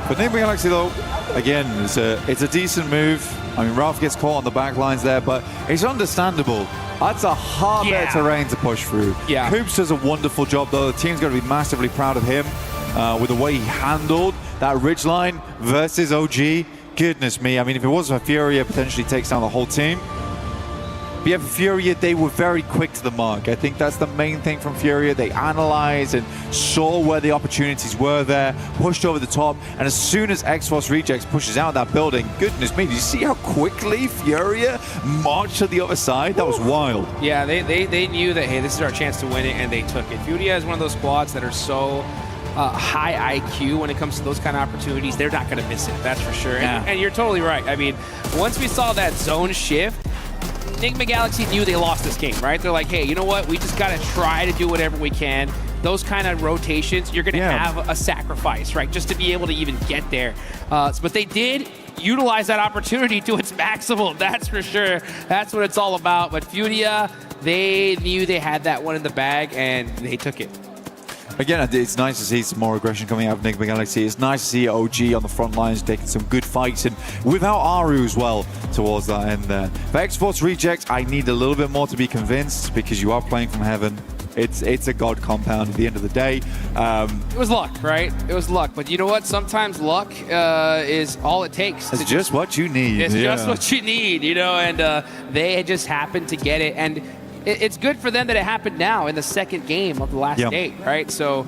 But Enigma Galaxy, though, again, it's a decent move. I mean, Ralph gets caught on the back lines there, but it's understandable. That's a hard bit of terrain to push through. Yeah. Coops does a wonderful job, though. The team's going to be massively proud of him with the way he handled that ridgeline versus OG. Goodness me, I mean, if it wasn't for Furia, potentially takes down the whole team. But yeah, for Furia, they were very quick to the mark. I think that's the main thing from Furia. They analyzed and saw where the opportunities were there, pushed over the top, and as soon as X-Force Rejects pushes out that building, goodness me, did you see how quickly Furia marched to the other side? That was wild. Yeah, they knew that, hey, this is our chance to win it, and they took it. Furia is one of those squads that are so high IQ when it comes to those kind of opportunities, they're not going to miss it. That's for sure. Yeah. And you're totally right. I mean, once we saw that zone shift, Enigma Galaxy knew they lost this game, right? They're like, hey, you know what? We just got to try to do whatever we can. Those kind of rotations, you're going to have a sacrifice, right? Just to be able to even get there. But they did utilize that opportunity to its maximum. That's for sure. That's what it's all about. But Furia, they knew they had that one in the bag, and they took it. Again, it's nice to see some more aggression coming out of Enigma Galaxy. It's nice to see OG on the front lines taking some good fights, and without Aru as well towards that end there. For X-Force Rejects, I need a little bit more to be convinced, because you are playing from heaven. It's a god compound at the end of the day. It was luck, right? It was luck. But you know what? Sometimes luck is all it takes. It's just what you need. It's just what you need, you know, and they just happened to get it. And it's good for them that it happened now in the second game of the last 8, right? So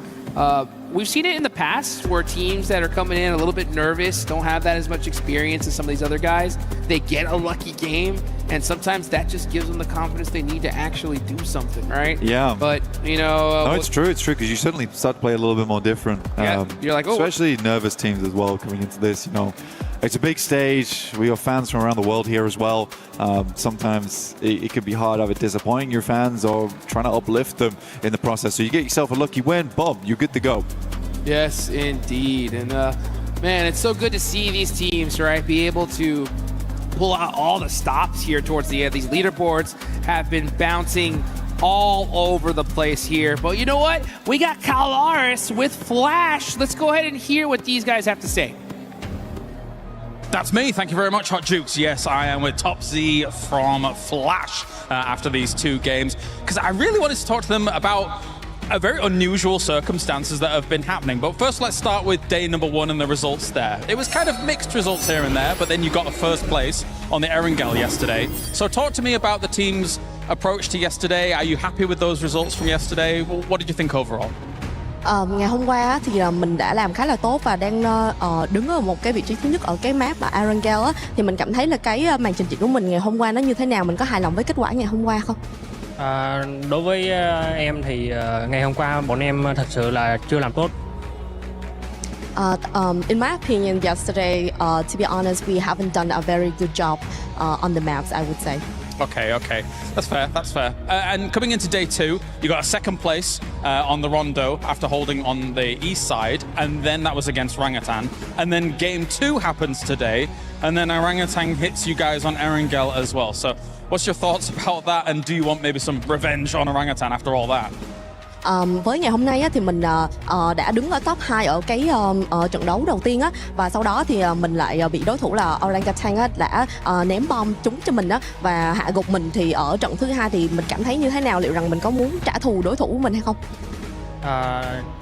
we've seen it in the past where teams that are coming in a little bit nervous, don't have that as much experience as some of these other guys, they get a lucky game, and sometimes that just gives them the confidence they need to actually do something, right? Yeah. But, you know... no, it's true, because you certainly start to play a little bit more different. Yeah, you're like, oh... Especially nervous teams as well coming into this, you know. It's a big stage. We have fans from around the world here as well. Sometimes it can be hard either disappointing your fans or trying to uplift them in the process. So you get yourself a lucky win, boom, you're good to go. Yes, indeed. And man, it's so good to see these teams, right, be able to pull out all the stops here towards the end. These leaderboards have been bouncing all over the place here. But you know what? We got Calaris with Flash. Let's go ahead and hear what these guys have to say. That's me. Thank you very much, Hot Jukes. Yes, I am with Top Z from Flash after these 2 games, because I really wanted to talk to them about very unusual circumstances that have been happening. But first, let's start with day number 1 and the results there. It was kind of mixed results here and there, but then you got a first place on the Erangel yesterday. So talk to me about the team's approach to yesterday. Are you happy with those results from yesterday? What did you think overall? Ngày hôm qua thì mình đã làm khá là tốt và đang đứng ở một cái vị trí thứ nhất ở cái map là Erangel á, thì mình cảm thấy là cái màn trình diễn của mình ngày hôm qua nó như thế nào, mình có hài lòng với kết quả ngày hôm qua không? Đối với em thì ngày hôm qua bọn em thật sự là chưa làm tốt. In my opinion, yesterday, to be honest, we haven't done a very good job on the maps, I would say. Okay. That's fair. And coming into day 2, you got a second place on the Rondo after holding on the east side, and then that was against Orangutan. And then game 2 happens today, and then Orangutan hits you guys on Erangel as well. So what's your thoughts about that, and do you want maybe some revenge on Orangutan after all that? Với ngày hôm nay á, thì mình đã đứng ở top 2 ở cái trận đấu đầu tiên á, và sau đó thì mình lại bị đối thủ là Orangutan á, đã ném bom trúng cho mình á, và hạ gục mình. Thì ở trận thứ 2 thì mình cảm thấy như thế nào, liệu rằng mình có muốn trả thù đối thủ của mình hay không?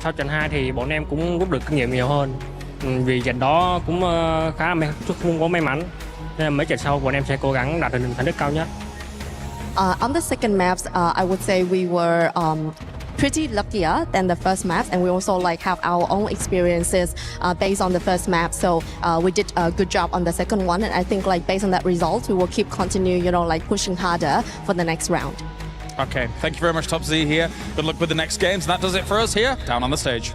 Sau trận 2 thì bọn em cũng rút được kinh nghiệm nhiều hơn, vì trận đó cũng khá là không có may mắn, nên là mấy trận sau bọn em sẽ cố gắng đạt được thành tích cao nhất. On the second maps, I would say we were pretty luckier than the first maps, and we also like have our own experiences based on the first map. So we did a good job on the second one, and I think like based on that result, we will keep continue, you know, like pushing harder for the next round. Okay, thank you very much, Top Z here. Good luck with the next games. And that does it for us here, down on the stage.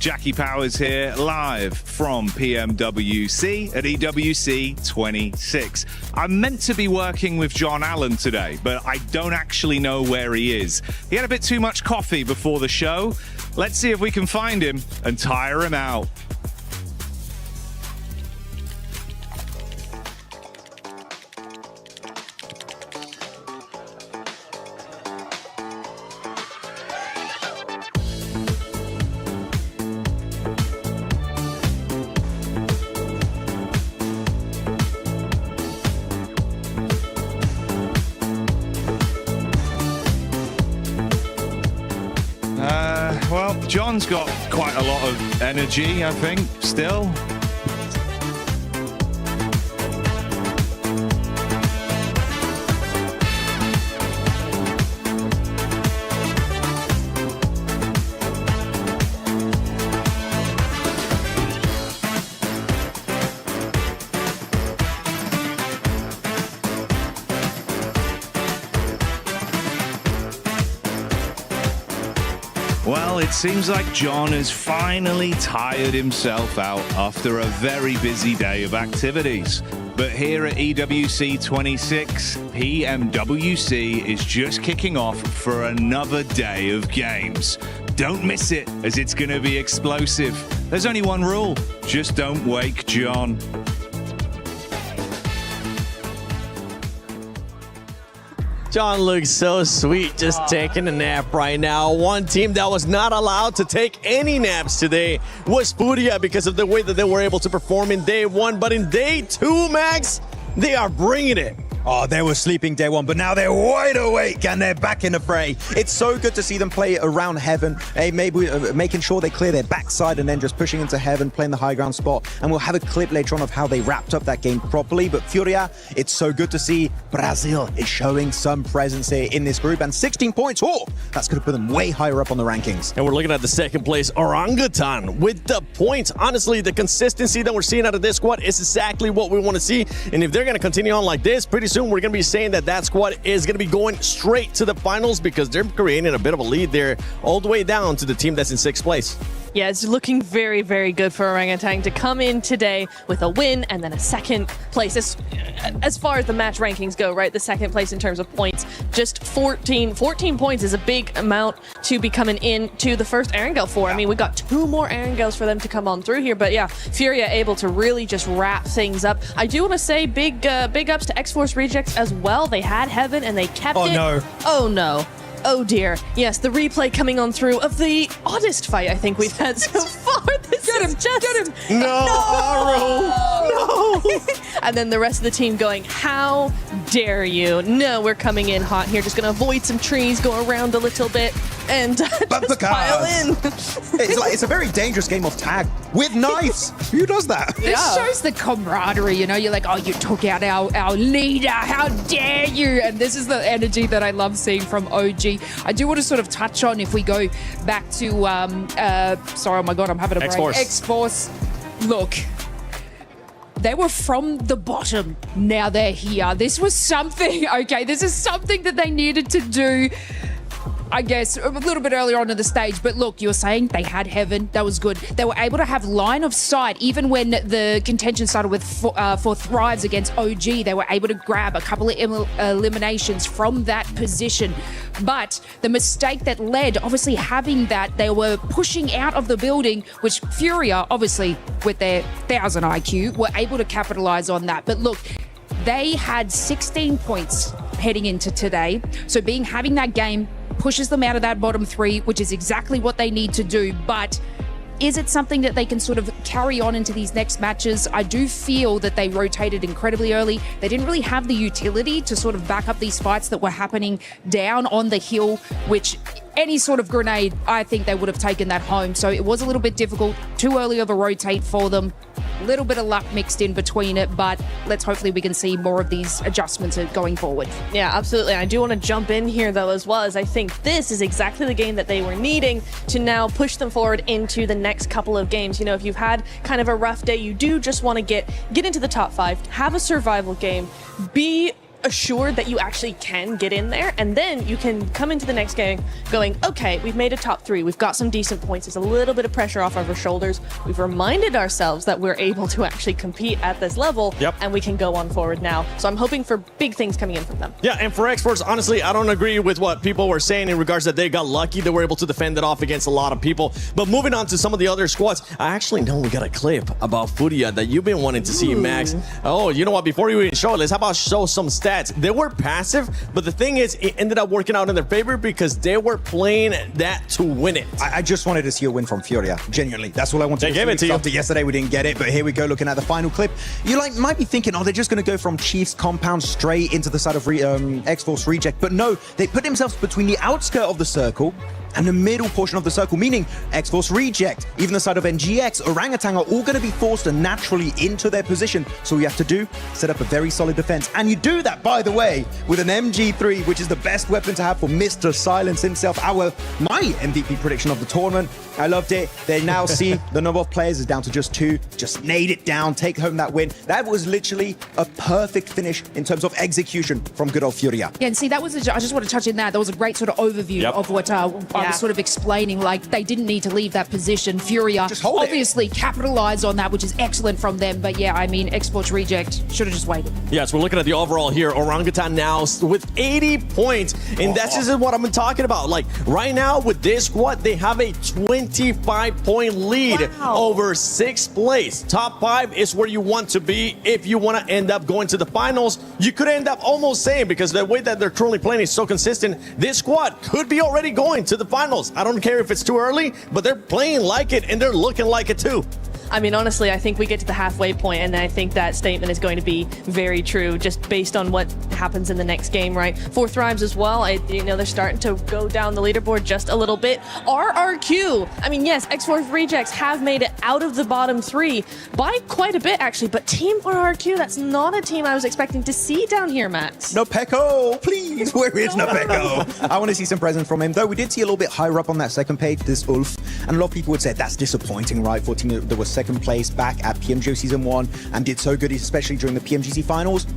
Jackie Powers here, live from PMWC at EWC 26. I'm meant to be working with John Allen today, but I don't actually know where he is. He had a bit too much coffee before the show. Let's see if we can find him and tire him out. Well, John's got quite a lot of energy, I think, still. Well, it seems like John has finally tired himself out after a very busy day of activities. But here at EWC 26, PMWC is just kicking off for another day of games. Don't miss it, as it's going to be explosive. There's only one rule: just don't wake John. John looks so sweet just taking a nap right now. One team that was not allowed to take any naps today was Furia because of the way that they were able to perform in day one. But in day two, Max, they are bringing it. Oh, they were sleeping day one, but now they're wide awake and they're back in the fray. It's so good to see them play around heaven, maybe making sure they clear their backside and then just pushing into heaven, playing the high ground spot. And we'll have a clip later on of how they wrapped up that game properly. But Furia, it's so good to see Brazil is showing some presence here in this group. And 16 points, oh, that's going to put them way higher up on the rankings. And we're looking at the second place Orangutan with the points. Honestly, the consistency that we're seeing out of this squad is exactly what we want to see. And if they're going to continue on like this, pretty soon we're going to be saying that that squad is going to be going straight to the finals because they're creating a bit of a lead there all the way down to the team that's in sixth place. Yeah, it's looking very, very good for Orangutan to come in today with a win and then a second place. As far as the match rankings go, right? The second place in terms of points, just 14 points is a big amount to be coming in to the first Erangel for. I mean, we got 2 more Erangels for them to come on through here, but yeah, Furia able to really just wrap things up. I do want to say big ups to X-Force Rejects as well. They had Heaven and they kept it. Oh no. Oh no. Oh dear. Yes, the replay coming on through of the oddest fight I think we've had so far. Get him! No! And then the rest of the team going, how dare you? No, we're coming in hot here. Just going to avoid some trees, go around a little bit, and just pile in. It's a very dangerous game of tag with knives. Who does that? This shows the camaraderie, you know? You're like, oh, you took out our leader. How dare you? And this is the energy that I love seeing from OG. I do want to sort of touch on, if we go back to, sorry, oh my God, I'm having a brain. X-Force. Look, they were from the bottom. Now they're here. This was something, okay, this is something that they needed to do, I guess, a little bit earlier on in the stage. But look, you were saying they had Heaven. That was good. They were able to have line of sight. Even when the contention started with for Thrives against OG, they were able to grab a couple of eliminations from that position. But the mistake that led, obviously having that, they were pushing out of the building, which Furia, obviously with their 1000 IQ, were able to capitalize on that. But look, they had 16 points heading into today. So having that game pushes them out of that bottom 3, which is exactly what they need to do. But is it something that they can sort of carry on into these next matches? I do feel that they rotated incredibly early. They didn't really have the utility to sort of back up these fights that were happening down on the hill, which any sort of grenade, I think they would have taken that home. So it was a little bit difficult, too early of a rotate for them. A little bit of luck mixed in between it, but hopefully we can see more of these adjustments going forward. Yeah, absolutely. I do want to jump in here though as well, as I think this is exactly the game that they were needing to now push them forward into the next couple of games. You know, if you've had kind of a rough day, you do just want to get into the top 5, have a survival game, be assured that you actually can get in there, and then you can come into the next game going, okay, we've made a top 3, we've got some decent points, there's a little bit of pressure off of our shoulders, we've reminded ourselves that we're able to actually compete at this level, and we can go on forward now. So I'm hoping for big things coming in from them. Yeah, and for Exports, honestly, I don't agree with what people were saying in regards that they got lucky. They were able to defend it off against a lot of people. But moving on to some of the other squads, I actually know we got a clip about Furia that you've been wanting to see, Max. Oh, you know what? Before you even show it, let's how about show some stats. They were passive, but the thing is, it ended up working out in their favor because they were playing that to win it. I just wanted to see a win from Furia, genuinely. That's all I wanted to see. They gave it to you. After yesterday, we didn't get it, but here we go, looking at the final clip. You might be thinking, oh, they're just going to go from Chiefs compound straight into the side of X-Force Reject, but no, they put themselves between the outskirt of the circle and the middle portion of the circle, meaning X-Force Reject, even the side of NGX, Orangutan are all going to be forced naturally into their position. So all you have to do, set up a very solid defense. And you do that, by the way, with an MG3, which is the best weapon to have for Mr. Silence himself, my MVP prediction of the tournament. I loved it. They now see the number of players is down to just 2. Just nail it down, take home that win. That was literally a perfect finish in terms of execution from good old Furia. Yeah, and see, that was I just want to touch in that. That was a great sort of overview of what I was sort of explaining. Like, they didn't need to leave that position. Furia obviously capitalized on that, which is excellent from them. But yeah, I mean, Exports Reject should have just waited. Yes, we're looking at the overall here. Orangutan now with 80 points. And that's just what I've been talking about. Like, right now with this squad, they have a 25-point lead over 6th place. Top 5 is where you want to be if you want to end up going to the finals. You could end up almost saying, because the way that they're currently playing is so consistent, this squad could be already going to the finals. I don't care if it's too early, but they're playing like it and they're looking like it too. I mean, honestly, I think we get to the halfway point, and I think that statement is going to be very true, just based on what happens in the next game, right? 4th Rhymes as well, they're starting to go down the leaderboard just a little bit. RRQ, I mean, yes, X-Force Rejects have made it out of the bottom 3 by quite a bit, actually, but Team RRQ, that's not a team I was expecting to see down here, Max. Nopeko, please, where is Nopeko? I want to see some presence from him, though we did see a little bit higher up on that second page, this Ulf, and a lot of people would say that's disappointing, right, for a team that was second place back at PMGO Season 1 and did so good, especially during the PMGC finals.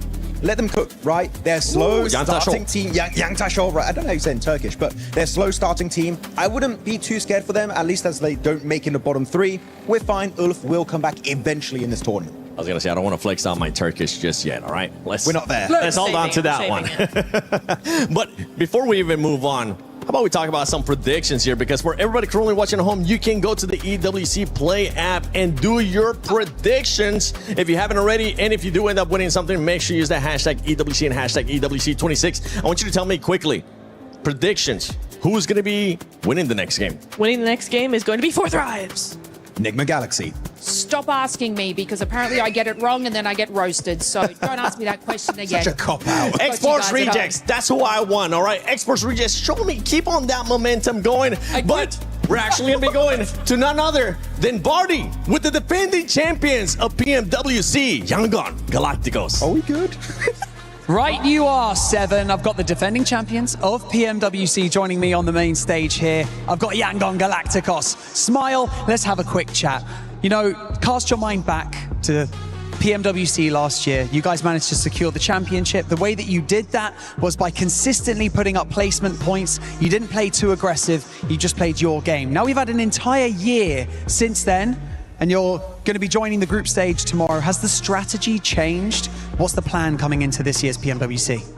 Let them cook, right? They're slow starting team. Yang Tashol, right? I don't know how you say in Turkish, but they're slow starting team. I wouldn't be too scared for them, at least as they don't make in the bottom 3. We're fine. Ulf will come back eventually in this tournament. I was going to say, I don't want to flex on my Turkish just yet, all right? We're not there. Let's hold on to that one. But before we even move on, how about we talk about some predictions here? Because for everybody currently watching at home, you can go to the EWC Play app and do your predictions if you haven't already. And if you do end up winning something, make sure you use that hashtag EWC and hashtag EWC26. I want you to tell me quickly, predictions. Who's going to be winning the next game? Winning the next game is going to be 4th Rhymes. Enigma Galaxy. Stop asking me, because apparently I get it wrong and then I get roasted. So don't ask me that question again. Such a cop-out. Exports Rejects, that's who I won, all right? Exports Rejects, show me, keep on that momentum going. But we're actually going to be going to none other than Barty with the defending champions of PMWC, Yangon Galacticos. Are we good? Right, you are, Seven. I've got the defending champions of PMWC joining me on the main stage here. I've got Yangon Galacticos. Smile, let's have a quick chat. You know, cast your mind back to PMWC last year. You guys managed to secure the championship. The way that you did that was by consistently putting up placement points. You didn't play too aggressive. You just played your game. Now we've had an entire year since then, and you're going to be joining the group stage tomorrow. Has the strategy changed? What's the plan coming into this year's PMWC?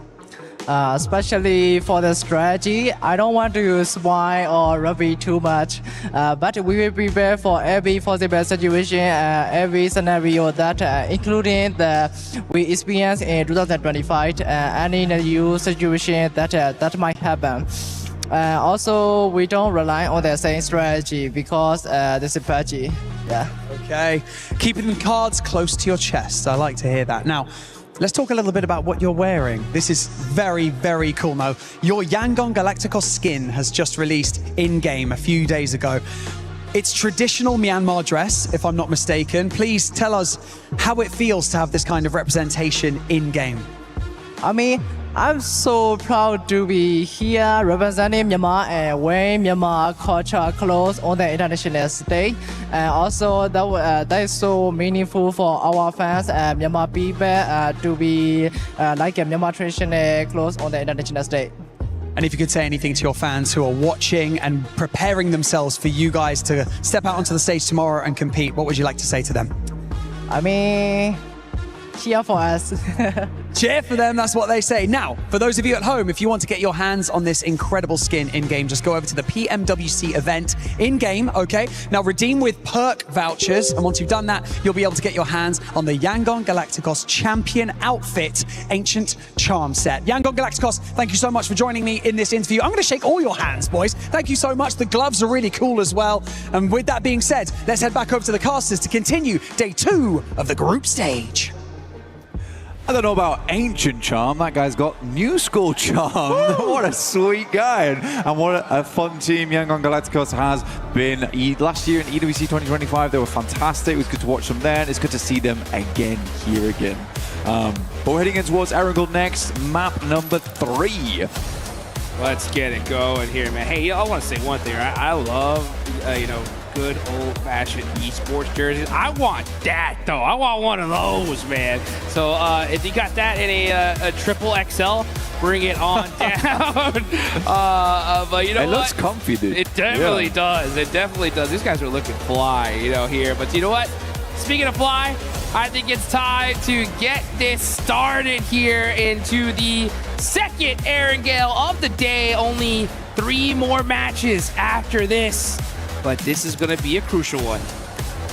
Especially for the strategy, I don't want to use wine or rugby too much, but we will prepare for every possible situation, every scenario that, including the we experience in 2025, any new situation that might happen. Also, we don't rely on the same strategy because this is PUBG. Yeah. Okay. Keeping the cards close to your chest. I like to hear that. Now, let's talk a little bit about what you're wearing. This is very, very cool. Now, your Yangon Galacticos skin has just released in-game a few days ago. It's traditional Myanmar dress, if I'm not mistaken. Please tell us how it feels to have this kind of representation in-game. I mean, I'm so proud to be here representing Myanmar and wearing Myanmar culture clothes on the international stage. And also that is so meaningful for our fans and Myanmar people to be like a Myanmar traditional clothes on the international stage. And if you could say anything to your fans who are watching and preparing themselves for you guys to step out onto the stage tomorrow and compete, what would you like to say to them? I mean, cheer for us. Cheer for them, that's what they say. Now, for those of you at home, if you want to get your hands on this incredible skin in-game, just go over to the PMWC event in-game, okay? Now, redeem with perk vouchers, and once you've done that, you'll be able to get your hands on the Yangon Galacticos Champion Outfit Ancient Charm Set. Yangon Galacticos, thank you so much for joining me in this interview. I'm going to shake all your hands, boys. Thank you so much. The gloves are really cool as well. And with that being said, let's head back over to the casters to continue day 2 of the group stage. I don't know about ancient charm. That guy's got new school charm. What a sweet guy. And what a fun team Yangon Galacticos has been. Last year in EWC 2025, they were fantastic. It was good to watch them then. It's good to see them again here again. But we're heading in towards Erangel next. Map number 3. Let's get it going here, man. Hey, I want to say one thing. I love, good old-fashioned esports jerseys. I want that, though. I want one of those, man. So if you got that in a triple XL, bring it on down. But you know it what? looks comfy, dude. It definitely does. It definitely does. These guys are looking fly, here. But you know what? Speaking of fly, I think it's time to get this started here into the second Erangel of the day. Only 3 more matches after this. But this is going to be a crucial one.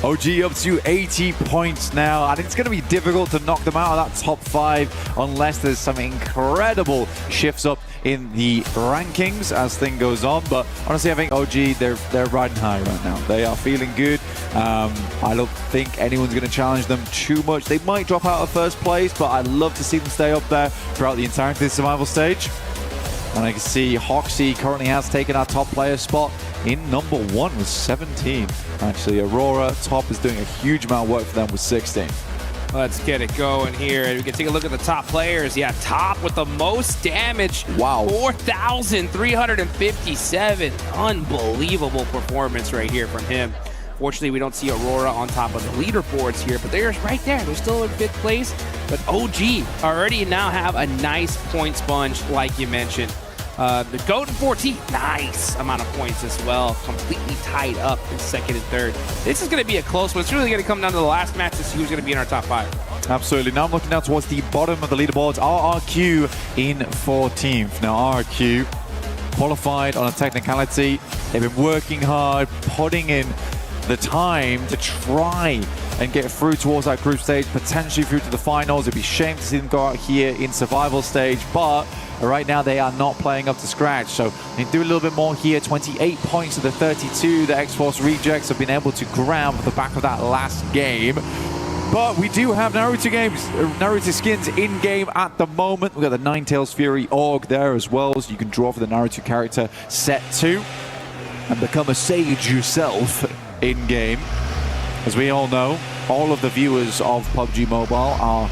OG up to 80 points now. I think it's going to be difficult to knock them out of that top 5 unless there's some incredible shifts up in the rankings as thing goes on. But honestly, I think OG, they're riding high right now. They are feeling good. I don't think anyone's going to challenge them too much. They might drop out of first place, but I'd love to see them stay up there throughout the entirety of the survival stage. And I can see Hoxie currently has taken our top player spot in number 1 with 17. Actually, Aurora top is doing a huge amount of work for them with 16. Let's get it going here. We can take a look at the top players. Yeah, top with the most damage. Wow. 4,357. Unbelievable performance right here from him. Fortunately, we don't see Aurora on top of the leaderboards here, but they're right there. They're still in 5th place. But OG already now have a nice point sponge, like you mentioned. The Golden 14, nice amount of points as well. Completely tied up in 2nd and 3rd. This is going to be a close one. It's really going to come down to the last match to see who's going to be in our top 5. Absolutely. Now I'm looking down towards the bottom of the leaderboards. RRQ in 14th. Now RRQ qualified on a technicality. They've been working hard, putting in the time to try and get through towards that group stage, potentially through to the finals. It'd be a shame to see them go out here in survival stage, but right now they are not playing up to scratch. So they do a little bit more here. 28 points of the 32 the X-Force Rejects have been able to grab the back of that last game. But we do have Naruto skins in-game at the moment. We've got the Ninetales Fury Org there as well, so you can draw for the Naruto character set 2 and become a sage yourself in-game. As we all know, all of the viewers of PUBG Mobile are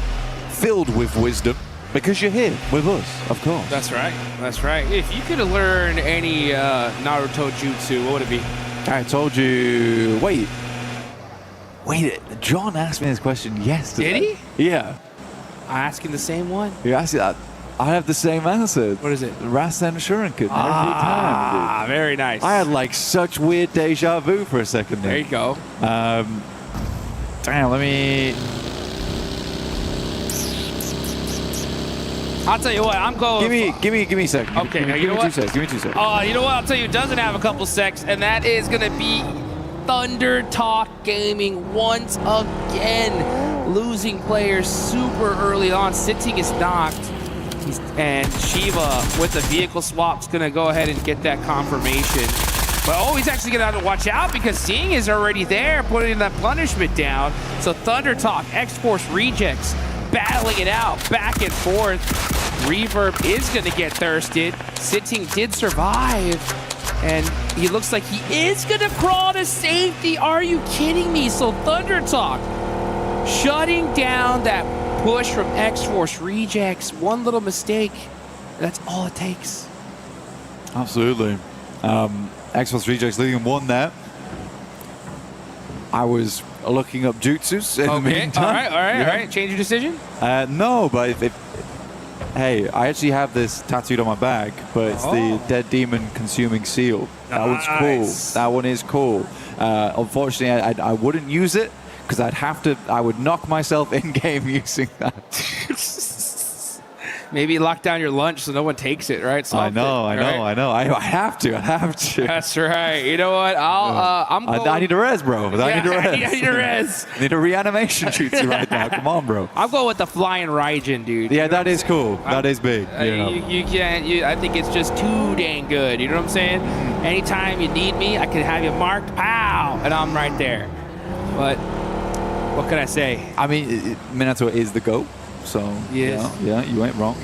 filled with wisdom because you're here with us, of course. That's right. That's right. If you could learn any Naruto jutsu, what would it be? I told you... Wait, John asked me this question yesterday. Did he? Yeah. I asked him the same one. You asked that. I have the same answer. What is it? Rasen Shuriken every time, dude. Very nice. I had like such weird deja vu for a second there. There you go. Damn, let me... I'll tell you what, I'm going... Give me a second. Okay, give me 2 seconds. Give me 2 seconds. You know what? I'll tell you, doesn't have a couple secs, and that is going to be Thunder Talk Gaming once again. Losing players super early on. Sitting is knocked. And Shiva with the vehicle swap is going to go ahead and get that confirmation. But he's actually going to have to watch out because Zing is already there, putting that punishment down. So Thunder Talk, X-Force Rejects, battling it out, back and forth. Reverb is going to get thirsted. Sitting did survive. And he looks like he is going to crawl to safety. Are you kidding me? So Thunder Talk shutting down that push from X-Force Rejects. One little mistake That's all it takes. Absolutely. X-Force Rejects leading 1 there. I was looking up jutsus in the meantime. All right. Change your decision? No, but hey, I actually have this tattooed on my back, but it's the Dead Demon Consuming Seal. That one's cool. That one is cool. Unfortunately, I wouldn't use it because I would knock myself in-game using that. Maybe lock down your lunch so no one takes it, right? I know. I have to. That's right. You know what? I'm going... I need a res, bro. I need a res. I need a res. I need a reanimation jutsu right now. Come on, bro. I'm going with the flying Raijin, dude. Yeah, that is cool. That is big. You can't. I think it's just too dang good. You know what I'm saying? Anytime you need me, I can have you marked, pow, and I'm right there. But what can I say? I mean, Minato is the GOAT. So, yes. yeah, you ain't wrong.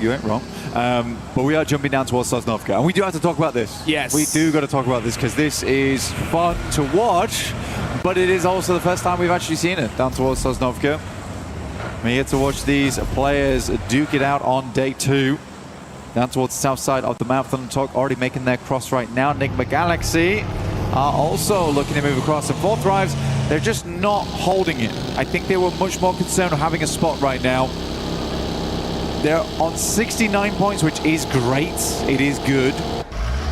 But we are jumping down towards Sosnovka. And we do have to talk about this. Yes. We do got to talk about this because this is fun to watch, but it is also the first time we've actually seen it down towards Sosnovka. We get to watch these players duke it out on day 2. Down towards the south side of the map. Thundertalk already making their cross right now. Enigma Galaxy are also looking to move across. And 4 Thrives, they're just not holding it. I think they were much more concerned with having a spot right now. They're on 69 points, which is great. It is good.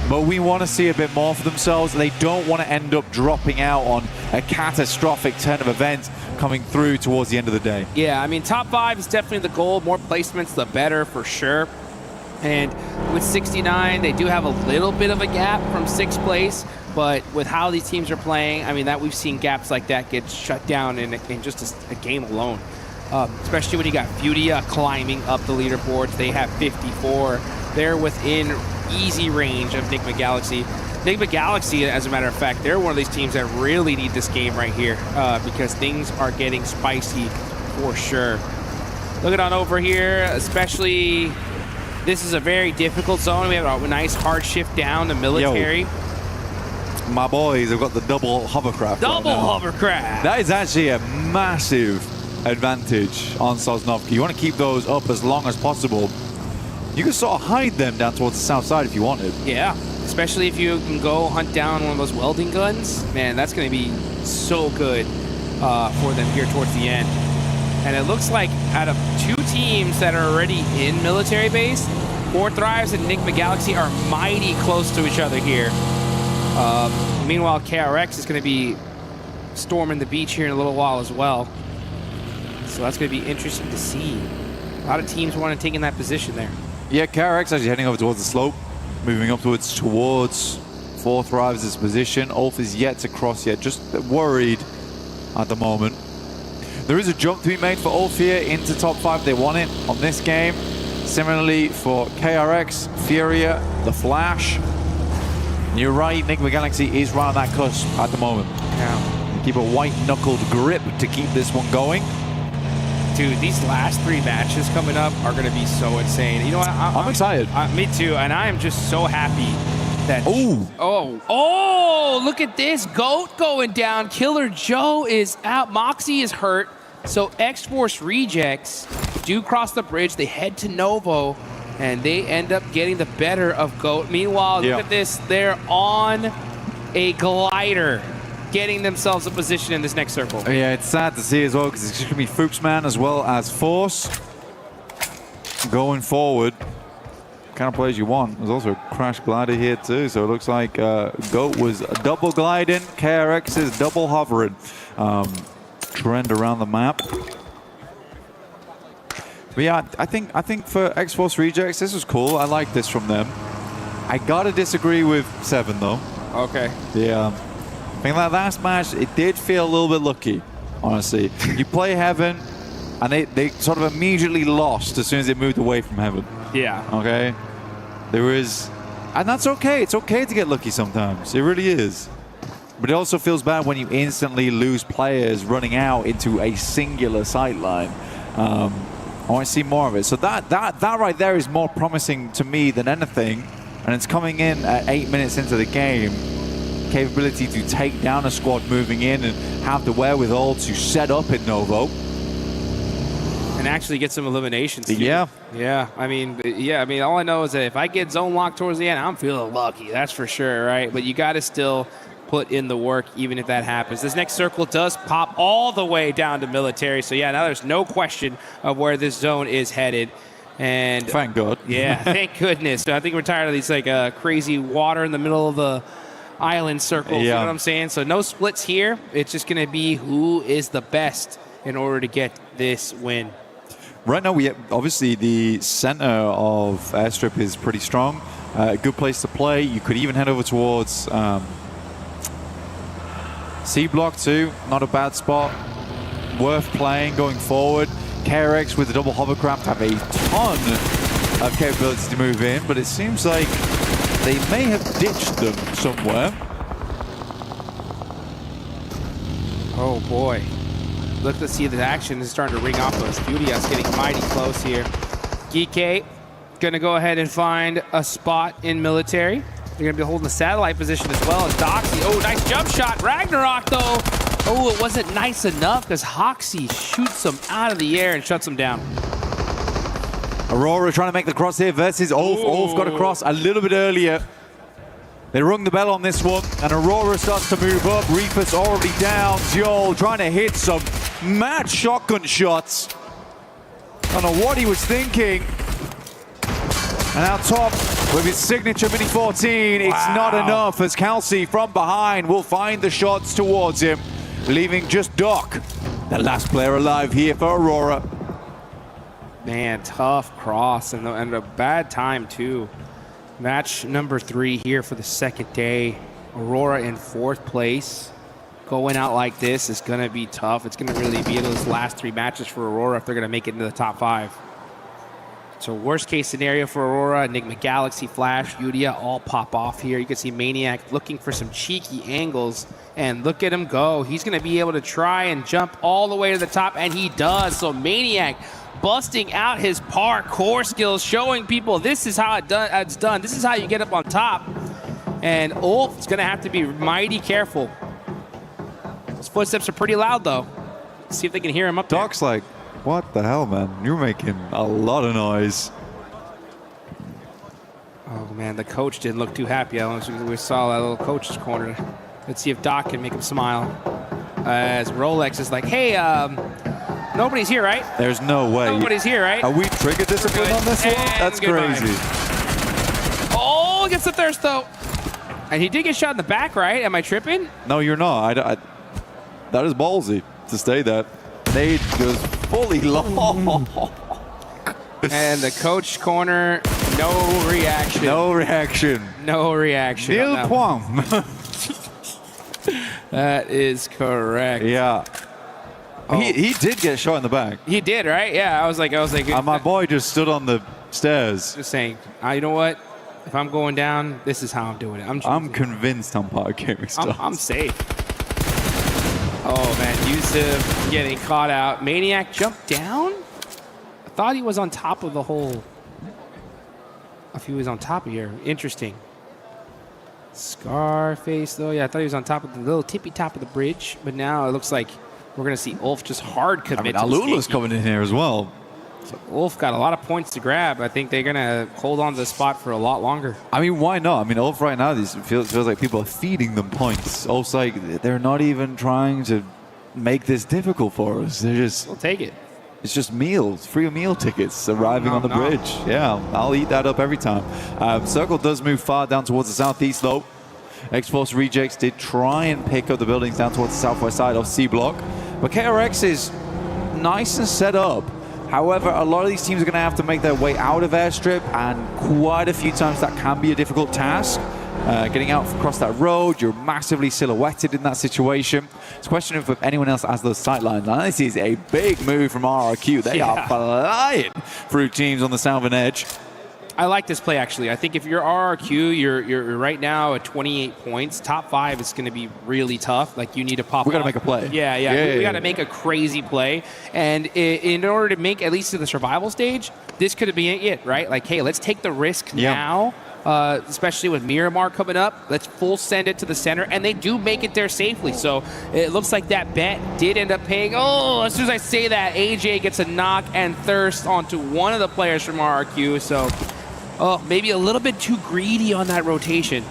But we want to see a bit more for themselves. They don't want to end up dropping out on a catastrophic turn of events coming through towards the end of the day. Yeah, I mean, top 5 is definitely the goal. More placements, the better, for sure. And with 69, they do have a little bit of a gap from 6th place. But with how these teams are playing, I mean, that we've seen gaps like that get shut down in just a game alone. Especially when you got Furia climbing up the leaderboards. They have 54. They're within easy range of Enigma Galaxy. Enigma Galaxy, as a matter of fact, they're one of these teams that really need this game right here because things are getting spicy for sure. Looking on over here, especially, this is a very difficult zone. We have a nice hard shift down to military. My boys have got the double hovercraft. Double hovercraft! That is actually a massive advantage on Sosnovka. You want to keep those up as long as possible. You can sort of hide them down towards the south side if you wanted. Yeah, especially if you can go hunt down one of those welding guns. Man, that's going to be so good for them here towards the end. And it looks like out of 2 teams that are already in military base, 4 Thrives and Enigma Galaxy are mighty close to each other here. Meanwhile, KRX is going to be storming the beach here in a little while as well. So that's going to be interesting to see. A lot of teams want to take in that position there. Yeah, KRX actually heading over towards the slope, moving upwards towards 4 Thrives' position. Ulf is yet to cross yet, just worried at the moment. There is a jump to be made for Ulf here into top 5. They want it on this game. Similarly for KRX, Furia, The Flash. You're right, Enigma Galaxy is right on that cusp at the moment. Yeah. Keep a white-knuckled grip to keep this one going. Dude, these last 3 matches coming up are going to be so insane. You know what? I'm excited. Me too, and I am just so happy that... Oh, look at this. GOAT going down. Killer Joe is out. Moxie is hurt. So X-Force Rejects do cross the bridge. They head to Novo, and they end up getting the better of GOAT. Meanwhile, look at this. They're on a glider, getting themselves a position in this next circle. Yeah, it's sad to see as well because it's going to be Fuchsman as well as Force going forward. Kind of players you want. There's also a crash glider here too, so it looks like GOAT was double gliding, KRX is double hovering. Trend around the map. But yeah, I think for X-Force Rejects, this was cool. I like this from them. I gotta disagree with 7 though. Okay. Yeah. I think that last match, it did feel a little bit lucky, honestly. You play Heaven, and they sort of immediately lost as soon as they moved away from Heaven. Yeah. Okay? There is... And that's okay. It's okay to get lucky sometimes. It really is. But it also feels bad when you instantly lose players running out into a singular sightline. I want to see more of it. So that right there is more promising to me than anything. And it's coming in at 8 minutes into the game. Capability to take down a squad moving in and have the wherewithal to set up in Novo. and actually get some eliminations. Yeah. Yeah. I mean, all I know is that if I get zone locked towards the end, I'm feeling lucky. That's for sure, right? But you got to still put in the work, even if that happens. This next circle does pop all the way down to military. So, yeah, now there's no question of where this zone is headed. And thank God. Yeah, thank goodness. So I think we're tired of these crazy water in the middle of the island circles. You know what I'm saying? So no splits here. It's just going to be who is the best in order to get this win. Right now, obviously the center of Airstrip is pretty strong. A good place to play. You could even head over towards C block too. Not a bad spot. Worth playing going forward. KRX with the double hovercraft have a ton of capability to move in, but it seems like they may have ditched them somewhere. Oh boy. Look to see the action is starting to ring off those. Judia's getting mighty close here. Geekay gonna go ahead and find a spot in military. They're gonna be holding the satellite position as well as Doxy. Oh, nice jump shot. Ragnarok though. Oh, it wasn't nice enough because Hoxie shoots him out of the air and shuts him down. Aurora trying to make the cross here versus Ulf. Ulf got across a little bit earlier. They rung the bell on this one, and Aurora starts to move up. Reaper's already down. Joel trying to hit some mad shotgun shots. I don't know what he was thinking. And out top with his signature Mini 14, it's not enough as Kelsey from behind will find the shots towards him, leaving just Doc, the last player alive here for Aurora. Man, tough cross and a bad time too. Match number 3 here for the second day. Aurora in 4th place. Going out like this is going to be tough. It's going to really be those last 3 matches for Aurora if they're going to make it into the top 5. So worst case scenario for Aurora, Enigma Galaxy, Flash, Udia all pop off here. You can see Maniac looking for some cheeky angles, and look at him go. He's going to be able to try and jump all the way to the top, and he does. So Maniac busting out his parkour skills, showing people this is how it's done. This is how you get up on top. And Ulf is going to have to be mighty careful. Those footsteps are pretty loud, though. Let's see if they can hear him up there. Doc's like, what the hell, man? You're making a lot of noise. Oh, man, the coach didn't look too happy. We saw that little coach's corner. Let's see if Doc can make him smile. As Rolex is like, hey, nobody's here, right? There's no way. Nobody's here, right? Are we trigger discipline on this one? That's goodbye. crazy. Oh, gets the thirst, though. And he did get shot in the back, right? Am I tripping? No, you're not. That is ballsy to stay that. Nade goes fully long. And the coach corner, no reaction. No reaction. No reaction. Nil point. That is correct. Yeah. Oh. He did get shot in the back. He did, right? Yeah, I was like. My boy just stood on the stairs. Just saying, you know what? If I'm going down, this is how I'm doing it. I'm convinced I'm part of Gaming Stars. I'm safe. Oh, man, Yusuf getting caught out. Maniac jumped down? I thought he was on top of the hole. If he was on top of here. Interesting. Scarface, though. Yeah, I thought he was on top of the little tippy top of the bridge. But now it looks like we're going to see Ulf just hard commit. Alula's coming in here as well. So Ulf got a lot of points to grab. I think they're going to hold on to the spot for a lot longer. I mean, why not? I mean, Ulf right now, feels like people are feeding them points. Ulf's like, they're not even trying to make this difficult for us. They're just... We'll take it. It's just meals, free meal tickets arriving on the bridge. Yeah, I'll eat that up every time. Circle does move far down towards the southeast, though. X-Force Rejects did try and pick up the buildings down towards the southwest side of C block. But KRX is nice and set up. However, a lot of these teams are going to have to make their way out of Airstrip, and quite a few times that can be a difficult task. Getting out across that road, you're massively silhouetted in that situation. It's a question of if anyone else has those sight lines. And this is a big move from RRQ. They are flying through teams on the southern edge. I like this play, actually. I think if you're RRQ, you're right now at 28 points. Top 5 is going to be really tough. Like, you need to pop We got to off. make a play. Yeah. We got to make a crazy play. And in order to make at least to the survival stage, this could have been it, right? Like, hey, let's take the risk now especially with Miramar coming up. Let's full send it to the center, and they do make it there safely. So it looks like that bet did end up paying. Oh, as soon as I say that, AJ gets a knock and thirst onto one of the players from RRQ. So, maybe a little bit too greedy on that rotation.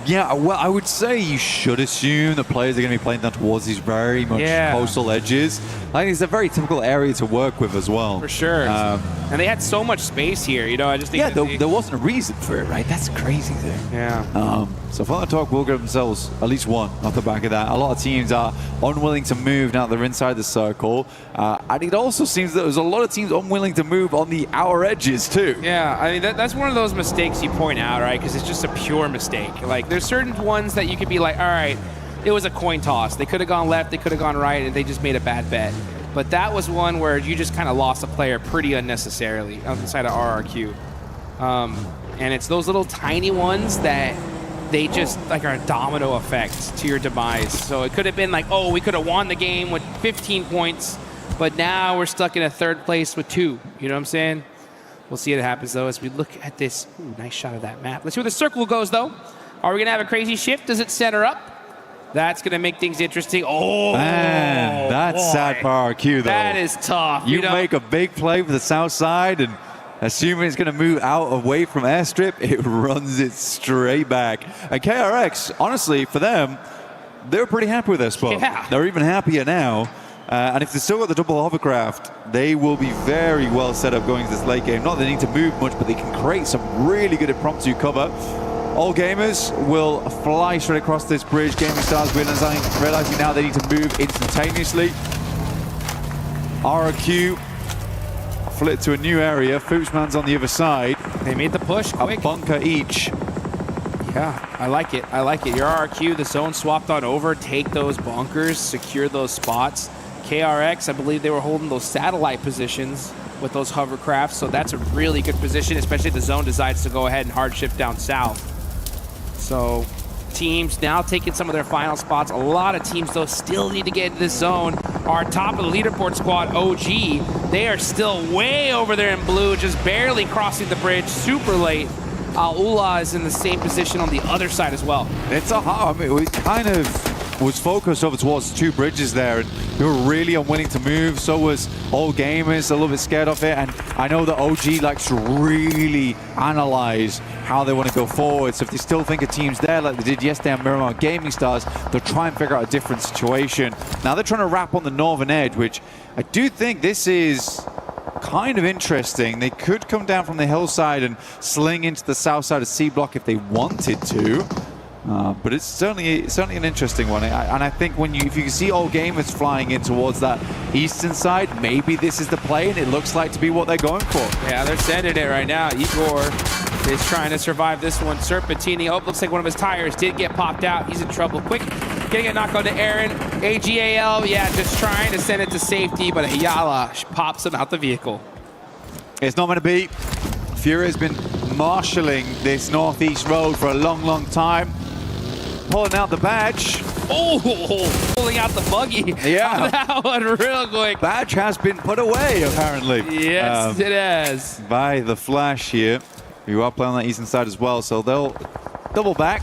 Yeah, well, I would say you should assume the players are going to be playing down towards these very much coastal edges. I think it's a very typical area to work with as well. For sure. And they had so much space here, you know, I just think... Yeah, there wasn't a reason for it, right? That's crazy there. Yeah. So Thunder Talk will get themselves at least one off the back of that. A lot of teams are unwilling to move now that they're inside the circle. And it also seems that there's a lot of teams unwilling to move on the outer edges too. Yeah, I mean, that's one of those mistakes you point out, right? Because it's just a pure mistake. Like, there's certain ones that you could be like, all right, it was a coin toss. They could have gone left, they could have gone right, and they just made a bad bet. But that was one where you just kind of lost a player pretty unnecessarily outside of RRQ. And it's those little tiny ones that they just like are a domino effect to your demise. So it could have been like, oh, we could have won the game with 15 points, but now we're stuck in a third place with 2. You know what I'm saying? We'll see what happens, though, as we look at this. Ooh, nice shot of that map. Let's see where the circle goes, though. Are we going to have a crazy shift? Does it center up? That's going to make things interesting. Oh, man, that's sad for RQ, though. That is tough. You make a big play for the south side, and assuming it's going to move out away from airstrip, it runs it straight back. And KRX, honestly, for them, they're pretty happy with their spot. Yeah. They're even happier now. And if they still got the double hovercraft, they will be very well set up going into this late game. Not that they need to move much, but they can create some really good impromptu cover. All gamers will fly straight across this bridge. Gaming Stars realizing now they need to move instantaneously. RRQ flip to a new area. Foosman's on the other side. They made the push quick. A bunker each. Yeah, I like it. I like it. Your RRQ, the zone swapped on over. Take those bunkers, secure those spots. KRX, I believe they were holding those satellite positions with those hovercrafts, so that's a really good position, especially if the zone decides to go ahead and hard shift down south. So teams now taking some of their final spots. A lot of teams, though, still need to get into this zone. Our top of the leaderboard squad, OG, they are still way over there in blue, just barely crossing the bridge, super late. Ula is in the same position on the other side as well. It's a hard, I mean, we kind of was focused over towards 2 bridges there, and they were really unwilling to move. So was All Gamers, a little bit scared of it. And I know that OG likes to really analyze how they want to go forward. So if they still think a team's there, like they did yesterday on Miramar Gaming Stars, they'll try and figure out a different situation. Now they're trying to wrap on the northern edge, which I do think this is kind of interesting. They could come down from the hillside and sling into the south side of C block if they wanted to. But it's certainly an interesting one. And I think if you can see All Gamers flying in towards that eastern side, maybe this is the play, and it looks like to be what they're going for. Yeah, they're sending it right now. Igor is trying to survive this one. Serpentini, looks like one of his tires did get popped out. He's in trouble. Quick, getting a knock on to Aaron. AGAL, yeah, just trying to send it to safety, but Ayala pops him out the vehicle. It's not going to be. Fury has been marshalling this northeast road for a long, long time. Pulling out the badge. Oh, pulling out the buggy. Yeah. That one real quick. Badge has been put away, apparently. Yes, it has. By the Flash here. You are playing on the eastern side as well, so they'll double back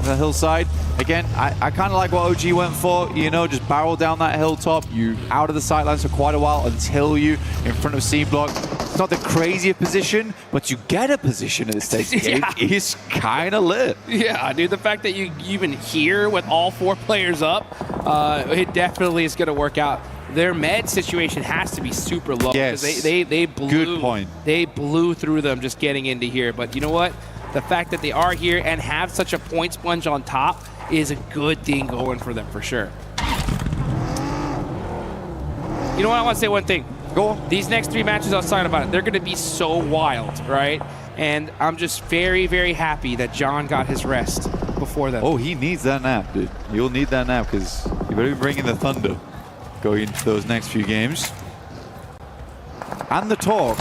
the hillside. Again, I kind of like what OG went for, you know, just barrel down that hilltop. You out of the sightlines for quite a while until you in front of C block. It's not the craziest position, but you get a position at this stage. Yeah. It is kind of lit. Yeah, dude, the fact that you even here with all 4 players up, it definitely is going to work out. Their med situation has to be super low. Yes. They blew. Good point. They blew through them just getting into here. But you know what? The fact that they are here and have such a point sponge on top is a good thing going for them for sure. You know what? I want to say one thing. Go on. These next 3 matches, I was talking about it, they're going to be so wild, right? And I'm just very, very happy that John got his rest before them. Oh, he needs that nap, dude. You'll need that nap because you better be bringing the thunder going into those next few games. And the talk.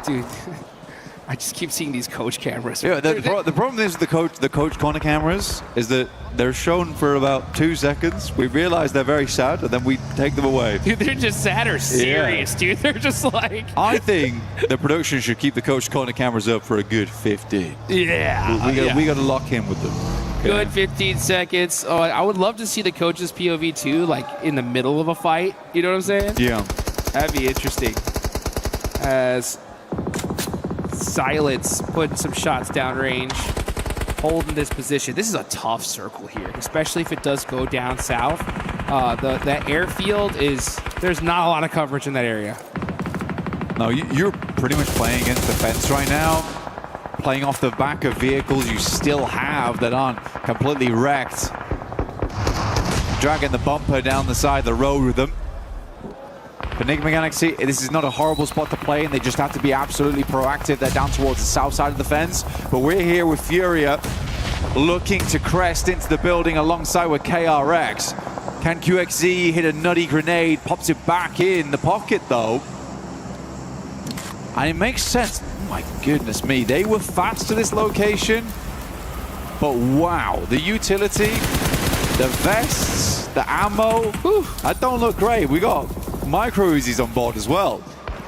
Dude, I just keep seeing these coach cameras. Yeah, the problem is the coach corner cameras is that they're shown for about 2 seconds. We realize they're very sad, and then we take them away. Dude, they're just sad or serious, dude. They're just like... I think the production should keep the coach corner cameras up for a good 15. Yeah. We got to lock in with them. Okay. Good 15 seconds. Oh, I would love to see the coach's POV too, like in the middle of a fight. You know what I'm saying? Yeah. That'd be interesting. As Silence putting some shots downrange, holding this position. This is a tough circle here, especially if it does go down south. That airfield there's not a lot of coverage in that area. No, you're pretty much playing against the fence right now. Playing off the back of vehicles you still have that aren't completely wrecked. Dragging the bumper down the side of the road with them. For Enigma Galaxy, this is not a horrible spot to play, and they just have to be absolutely proactive. They're down towards the south side of the fence. But we're here with Furia, looking to crest into the building alongside with KRX. Can QXZ hit a nutty grenade? Pops it back in the pocket, though. And it makes sense. Oh my goodness me. They were fast to this location. But wow, the utility, the vests, the ammo, that don't look great. We got micro Uzis on board as well.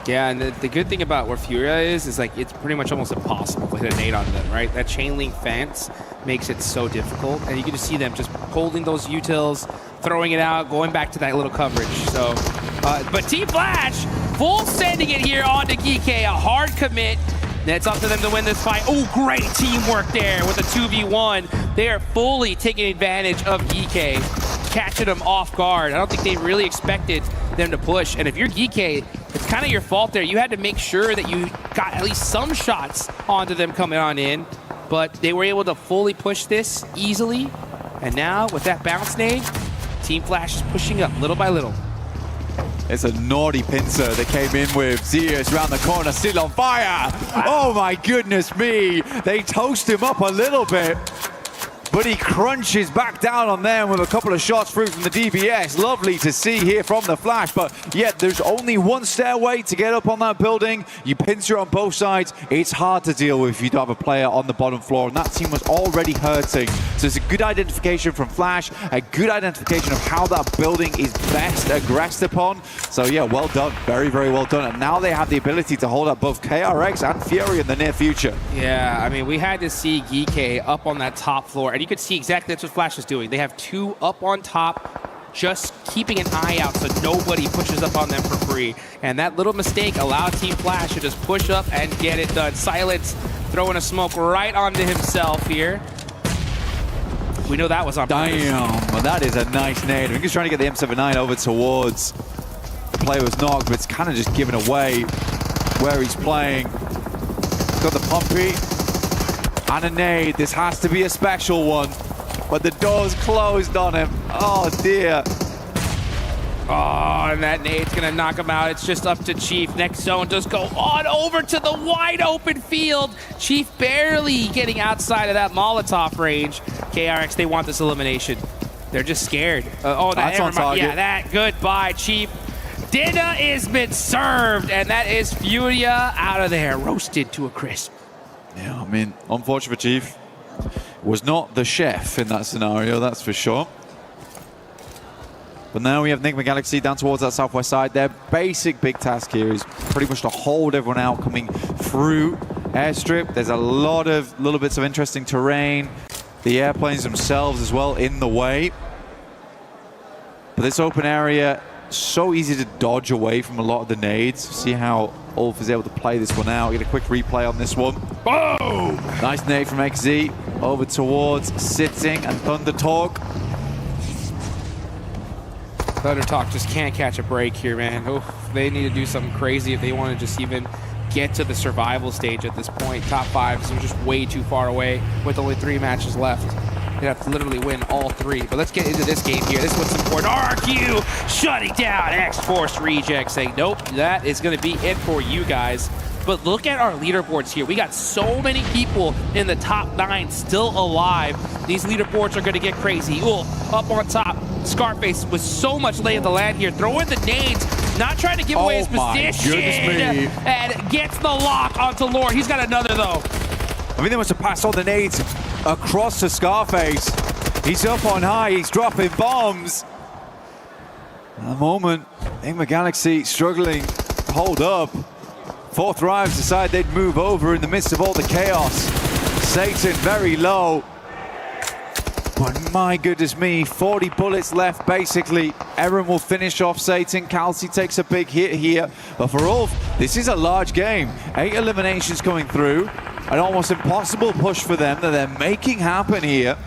Yeah, and the good thing about where Furia is like it's pretty much almost impossible to hit a nade on them, right? That chain link fence makes it so difficult, and you can just see them just holding those utils, throwing it out, going back to that little coverage. So, but Team Flash, full sending it here onto Geeky, a hard commit. It's up to them to win this fight. Oh, great teamwork there with a 2v1. They are fully taking advantage of Geeky, catching them off guard. I don't think they really expected them to push. And if you're Geeky, it's kind of your fault there. You had to make sure that you got at least some shots onto them coming on in. But they were able to fully push this easily. And now with that bounce nade, Team Flash is pushing up little by little. It's a naughty pincer that came in with Zeus around the corner, still on fire. Oh my goodness me. They toast him up a little bit, but he crunches back down on them with a couple of shots through from the DBS. Lovely to see here from the Flash, but yet there's only one stairway to get up on that building. You pincer on both sides. It's hard to deal with if you don't have a player on the bottom floor, and that team was already hurting. So it's a good identification from Flash, a good identification of how that building is best aggressed upon. So yeah, well done. Very, very well done. And now they have the ability to hold up both KRX and Fury in the near future. Yeah, I mean, we had to see Geeky up on that top floor, and you could see exactly that's what Flash is doing. They have two up on top, just keeping an eye out so nobody pushes up on them for free. And that little mistake allowed Team Flash to just push up and get it done. Silence throwing a smoke right onto himself here. We know that was on purpose. Damn, well, that is a nice nade. I think he's trying to get the M79 over towards the player was knocked, but it's kind of just given away where he's playing. Got the pumpy and a nade. This has to be a special one, but the door's closed on him. Oh dear. Oh, and that nade's gonna knock him out. It's just up to Chief. Next zone does go on over to the wide open field. Chief barely getting outside of that Molotov range. KRX, they want this elimination. They're just scared. That's on target. Yeah, that. Goodbye, Chief. Dinner has been served, and that is Furia out of there, roasted to a crisp. Yeah, I mean, unfortunate for Chief. Was not the chef in that scenario, that's for sure. But now we have Enigma Galaxy down towards that southwest side. Their basic big task here is pretty much to hold everyone out coming through airstrip. There's a lot of little bits of interesting terrain. The airplanes themselves as well in the way. But this open area, so easy to dodge away from a lot of the nades. See how Ulf is able to play this one out. Get a quick replay on this one. Boom! Nice nade from XZ over towards Sitting and Thunder Talk. Thunder Talk just can't catch a break here, man. Oh, they need to do something crazy if they want to just even get to the survival stage at this point. Top 5 is just way too far away with only 3 matches left. They have to literally win all 3. But let's get into this game here. This is what's important. RQ shutting down X-Force Reject, saying, nope, that is going to be it for you guys. But look at our leaderboards here. We got so many people in the top 9 still alive. These leaderboards are going to get crazy. Ooh, up on top, Scarface with so much lay of the land here. Throwing the nades. not trying to give away his my position. goodness me. And gets the lock onto Lord. He's got another, though. I think they must have passed all the nades across to Scarface. He's up on high, he's dropping bombs. At the moment, Enigma Galaxy struggling to hold up. Fourth Thrives decide they'd move over in the midst of all the chaos. Satan very low. But my goodness me, 40 bullets left basically. Eren will finish off Satan. Kelsey takes a big hit here. But for Ulf, this is a large game. 8 eliminations coming through. An almost impossible push for them that they're making happen here.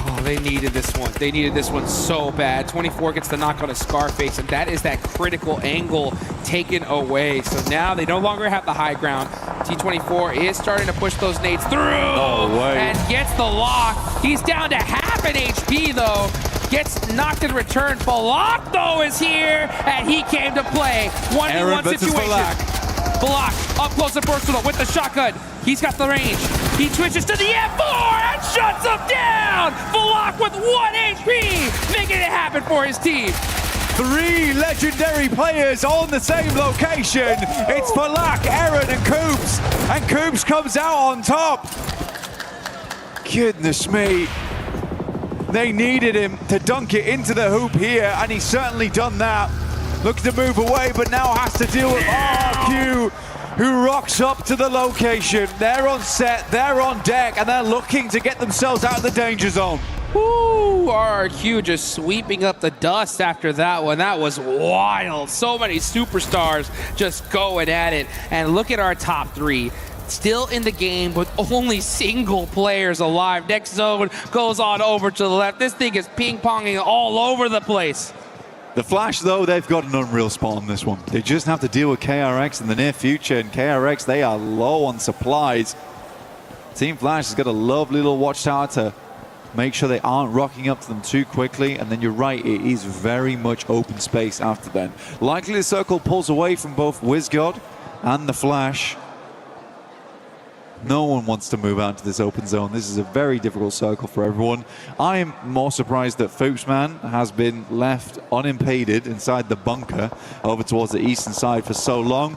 Oh, they needed this one. They needed this one so bad. 24 gets the knock on a Scarface, and that is that critical angle taken away. So now they no longer have the high ground. T24 is starting to push those nades through and gets the lock. He's down to half an HP, though. Gets knocked in return. Balak, though, is here, and he came to play. 1v1 situation. Balak, up close and personal with the shotgun. He's got the range. He switches to the F4 and shuts him down! Balak with 1 HP, making it happen for his team. 3 legendary players on the same location. It's Balak, Eren, and Coops. And Coops comes out on top. Goodness me. They needed him to dunk it into the hoop here, and he's certainly done that. Looking to move away, but now has to deal with RQ, who rocks up to the location. They're on set, they're on deck, and they're looking to get themselves out of the danger zone. Woo! RQ just sweeping up the dust after that one. That was wild. So many superstars just going at it. And look at our top 3. Still in the game, but only single players alive. Next zone goes on over to the left. This thing is ping-ponging all over the place. The Flash, though, they've got an unreal spot on this one. They just have to deal with KRX in the near future, and KRX, they are low on supplies. Team Flash has got a lovely little watchtower to make sure they aren't rocking up to them too quickly, and then you're right, it is very much open space after then. Likely the circle pulls away from both WizGod and the Flash. No one wants to move out to this open zone. This is a very difficult circle for everyone. I am more surprised that Foopsman has been left unimpeded inside the bunker over towards the eastern side for so long.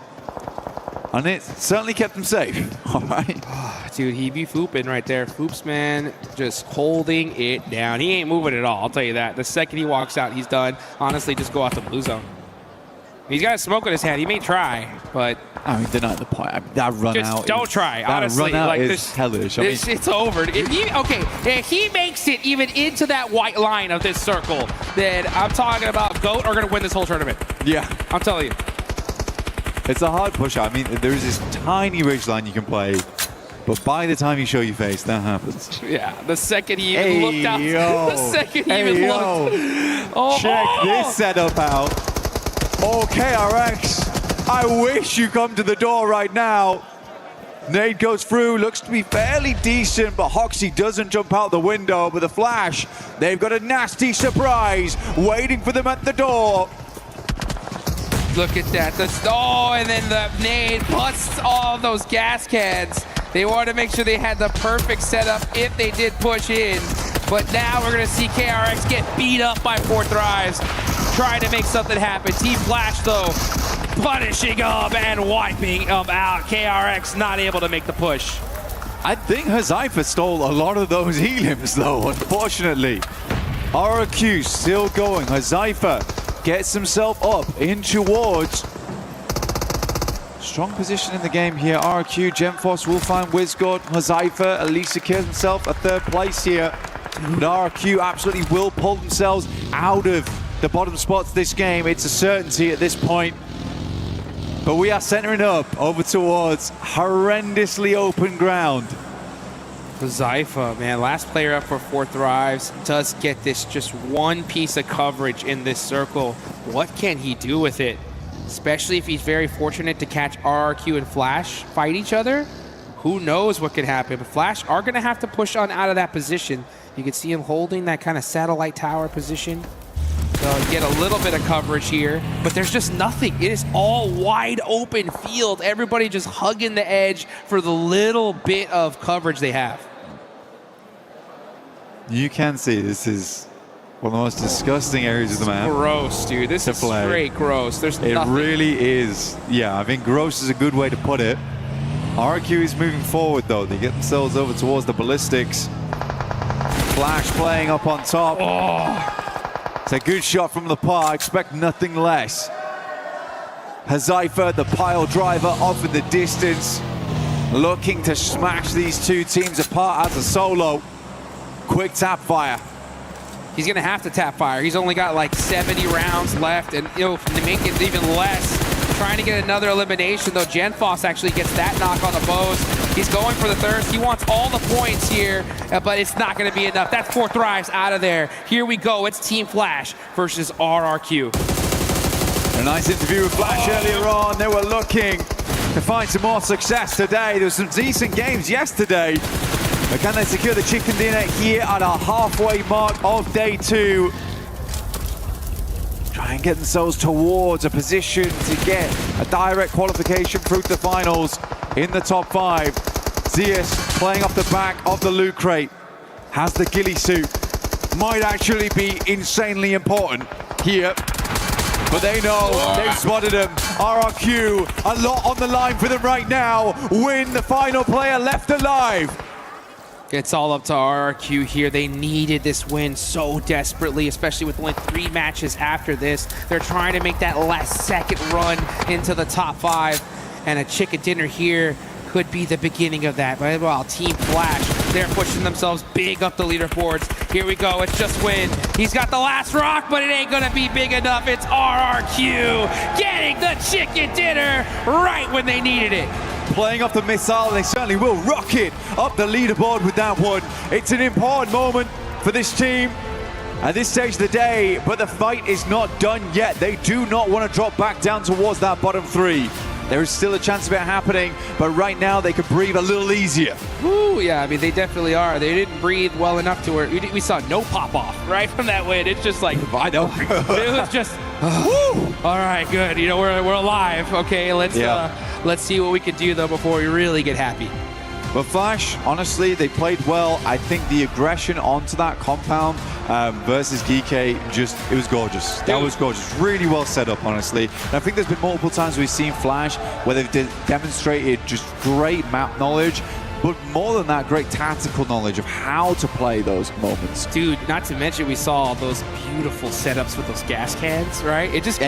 And it certainly kept him safe. All right. Dude, he be fooping right there. Foopsman just holding it down. He ain't moving at all, I'll tell you that. The second he walks out, he's done. Honestly, just go out the blue zone. He's got a smoke in his hand. He may try, but... I mean, they're not at the point. I mean, that run just out. Don't try, honestly. That run out like, is hellish. I mean, it's over. If he makes it even into that white line of this circle, then I'm talking about GOAT are going to win this whole tournament. Yeah. I'm telling you. It's a hard push out. I mean, there's this tiny ridge line you can play, but by the time you show your face, that happens. Yeah, the second he even looked out. Yo. The second he even looked. Oh, check this setup out. Oh, KRX, I wish you come to the door right now. Nade goes through, looks to be fairly decent, but Hoxie doesn't jump out the window. But the Flash, they've got a nasty surprise waiting for them at the door. Look at that. And then the nade busts all of those gas cans. They wanted to make sure they had the perfect setup if they did push in. But now we're going to see KRX get beat up by Fourth Thrives, trying to make something happen. Team Flash, though, punishing them and wiping them out. KRX not able to make the push. I think Hazaifa stole a lot of those heliums, though, unfortunately. RQ still going. Hazaifa gets himself up in towards. Strong position in the game here. RQ, Gemforce will find WizGod. Hazaifa at least secures himself a 3rd place here. But RQ absolutely will pull themselves out of the bottom spots this game. It's a certainty at this point. But we are centering up over towards horrendously open ground. Zypha, man, last player up for Fourth Thrives, does get this just one piece of coverage in this circle. What can he do with it? Especially if he's very fortunate to catch RRQ and Flash fight each other. Who knows what could happen? But Flash are going to have to push on out of that position. You can see him holding that kind of satellite tower position. So get a little bit of coverage here, but there's just nothing. It is all wide open field. Everybody just hugging the edge for the little bit of coverage they have. You can see this is One of the most disgusting areas of the map. Gross, dude. This is straight gross. There's It nothing. really is. Yeah, I think gross is a good way to put it. RRQ is moving forward, though. They get themselves over towards the ballistics. Flash playing up on top. Oh. It's a good shot from the par. Expect nothing less. Hazaifa, the pile driver, off in the distance. Looking to smash these two teams apart as a solo. Quick tap fire. He's going to have to tap fire. He's only got like 70 rounds left, and to make it even less, trying to get another elimination, though. Genfoss actually gets that knock on the bows. He's going for the thirst. He wants all the points here, but it's not going to be enough. That's 4 Thrives out of there. Here we go. It's Team Flash versus RRQ. A nice interview with Flash earlier on. They were looking to find some more success today. There were some decent games yesterday. But can they secure the chicken dinner here at our halfway mark of day 2? Try and get themselves towards a position to get a direct qualification through to the finals in the top 5. Zeus playing off the back of the loot crate. Has the ghillie suit. Might actually be insanely important here. But they know they've spotted him. RRQ, a lot on the line for them right now. Win, the final player left alive. It's all up to RRQ here. They needed this win so desperately, especially with only 3 matches after this. They're trying to make that last second run into the top 5. And a chicken dinner here could be the beginning of that. But well, Team Flash, they're pushing themselves big up the leaderboards. Here we go, it's just win. He's got the last rock, but it ain't gonna be big enough. It's RRQ getting the chicken dinner right when they needed it. Playing off the missile, they certainly will rocket up the leaderboard with that one. It's an important moment for this team at this stage of the day, but the fight is not done yet. They do not want to drop back down towards that bottom 3. There is still a chance of it happening, but right now they could breathe a little easier. Ooh, yeah, I mean, they definitely are. They didn't breathe well enough to where we saw no pop-off right from that win. It's just like, I know. It was just, all right, good. You know, we're alive. Okay, let's see what we can do, though, before we really get happy. But Flash, honestly, they played well. I think the aggression onto that compound versus GK, it was gorgeous. That was gorgeous. Really well set up, honestly. And I think there's been multiple times we've seen Flash where they've demonstrated just great map knowledge, but more than that, great tactical knowledge of how to play those moments. Dude, not to mention we saw those beautiful setups with those gas cans, right? It just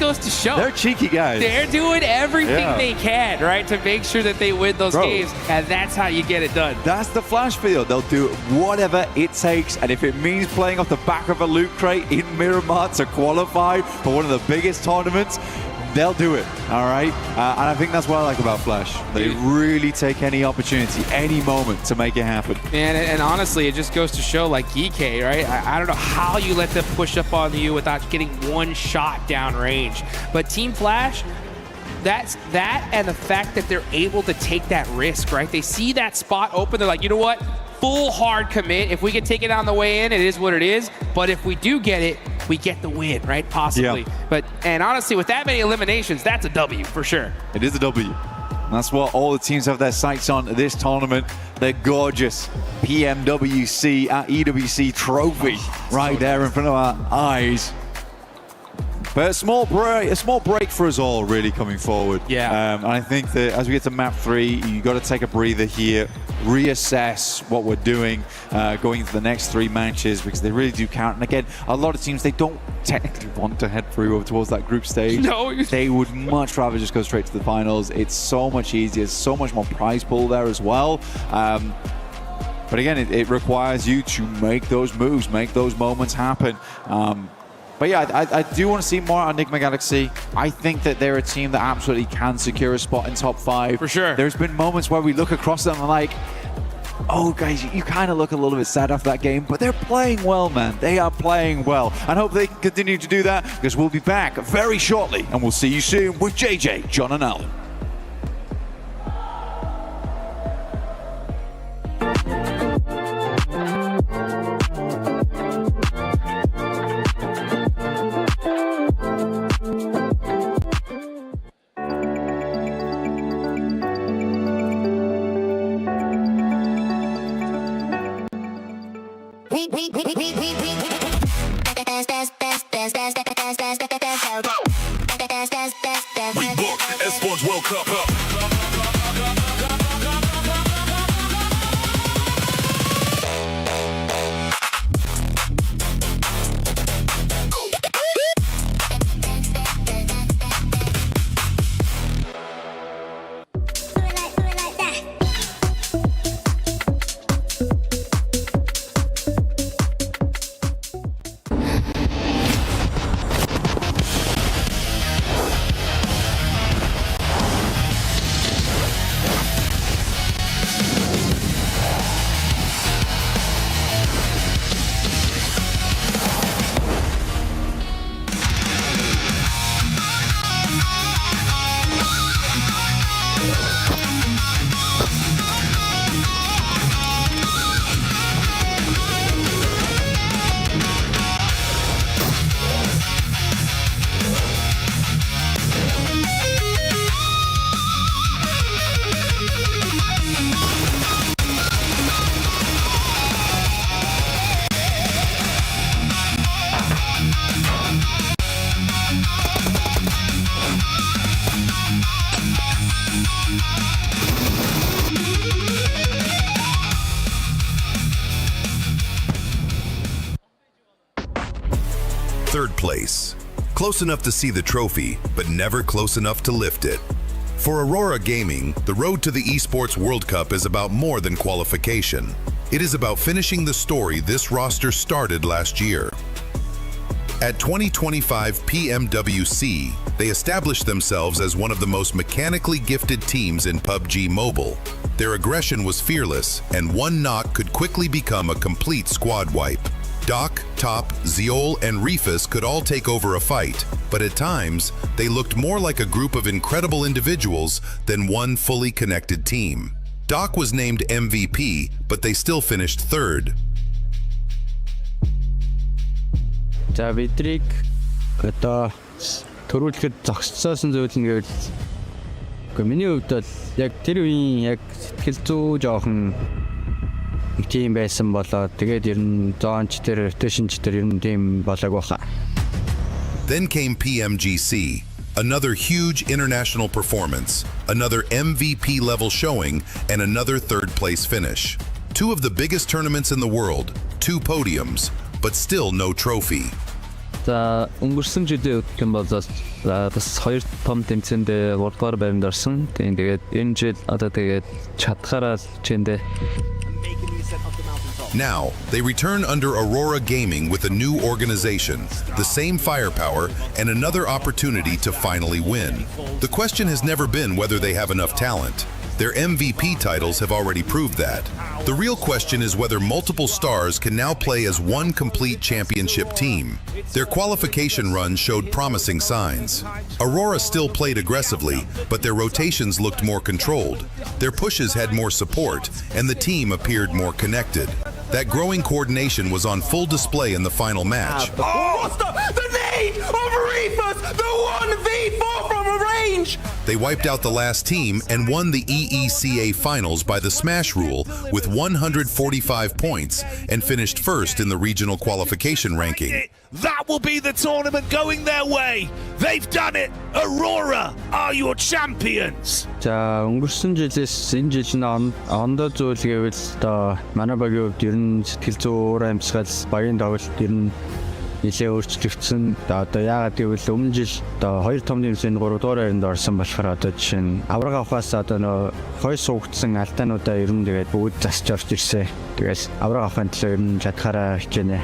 goes to show. They're cheeky guys. They're doing everything they can, right, to make sure that they win those games, and that's how you get it done. That's the Flash field. They'll do whatever it takes, and if it means playing off the back of a loot crate in Miramar to qualify for one of the biggest tournaments, they'll do it, all right? And I think that's what I like about Flash. They really take any opportunity, any moment to make it happen. And honestly, it just goes to show, like GK, right? I don't know how you let them push up on you without getting one shot downrange. But Team Flash, that's that, and the fact that they're able to take that risk, right? They see that spot open, they're like, you know what? Full hard commit. If we can take it on the way in, it is what it is. But if we do get it, we get the win, right? Possibly. Yeah. And honestly, with that many eliminations, that's a W for sure. It is a W. And that's what all the teams have their sights on this tournament. The gorgeous PMWC at EWC trophy right there in front of our eyes. But a small break for us all, really, coming forward. Yeah. And I think that as we get to map 3, you got to take a breather here, reassess what we're doing going into the next 3 matches, because they really do count. And again, a lot of teams, they don't technically want to head through over towards that group stage. No. They would much rather just go straight to the finals. It's so much easier, so much more prize pool there as well. But again, it requires you to make those moves, make those moments happen. But yeah, I do want to see more on Enigma Galaxy. I think that they're a team that absolutely can secure a spot in top 5. For sure. There's been moments where we look across them and like, oh guys, you kind of look a little bit sad after that game, but they're playing well, man. They are playing well. And hope they can continue to do that, because we'll be back very shortly, and we'll see you soon with JJ, John, and Alan. Esports World Cup up. Third place. Close enough to see the trophy, but never close enough to lift it. For Aurora Gaming, the road to the Esports World Cup is about more than qualification. It is about finishing the story this roster started last year. At 2025 PMWC, they established themselves as one of the most mechanically gifted teams in PUBG Mobile. Their aggression was fearless, and one knock could quickly become a complete squad wipe. Doc, Top, Zeol, and Refus could all take over a fight, but at times, they looked more like a group of incredible individuals than one fully connected team. Doc was named MVP, but they still finished third. За бидрийг одоо төрүүлэхэд зогсоосон зүйл нь гэвэл миний хувьд бол яг тэр үеийн яг сэтгэл зүй жоохон тийм байсан болоо тэгээд ер нь зоонч тэр rotationч тэр ер нь тийм болоог баха. Then came PMGC, another huge international performance, another MVP level showing, and another third place finish. Two of the biggest tournaments in the world, 2 podiums, but still no trophy. За өнгөрсөн жилийн үеийнх нь бол бас 2 том тэмцээнд 3-р байранд орсон. Тэгээд энэ жил одоо тэгээд чадхаараа чэндэ. Now, they return under Aurora Gaming with a new organization, the same firepower, and another opportunity to finally win. The question has never been whether they have enough talent. Their MVP titles have already proved that. The real question is whether multiple stars can now play as one complete championship team. Their qualification run showed promising signs. Aurora still played aggressively, but their rotations looked more controlled. Their pushes had more support, and the team appeared more connected. That growing coordination was on full display in the final match. Oh, the nade of Refus, the 1v4 from a range! They wiped out the last team and won the EECA finals by the smash rule with 145 points and finished first in the regional qualification ranking. That will be the tournament going their way. They've done it. Aurora are your champions. За өнгөрсөн жилээс энэ жил нь ондоо зүйл гэвэл одоо манай багийн хувьд ер нь сэтгэл зүй уур амьсгал багийн тоглолт ер нь нэлээд өөрчлөгдсөн. Одоо яагаад гэвэл өмнө жил одоо 2 том тэмцээнд 3 дугаар байранд орсон болохоор одоо жишээ нь авраг авахаас одоо нөө хой суугдсан алдаануудаа ер нь тэгээд бүгд засч орж ирсэн. Тэгээс авраг авахын төлөө ер нь чадхаараа хичээнэ.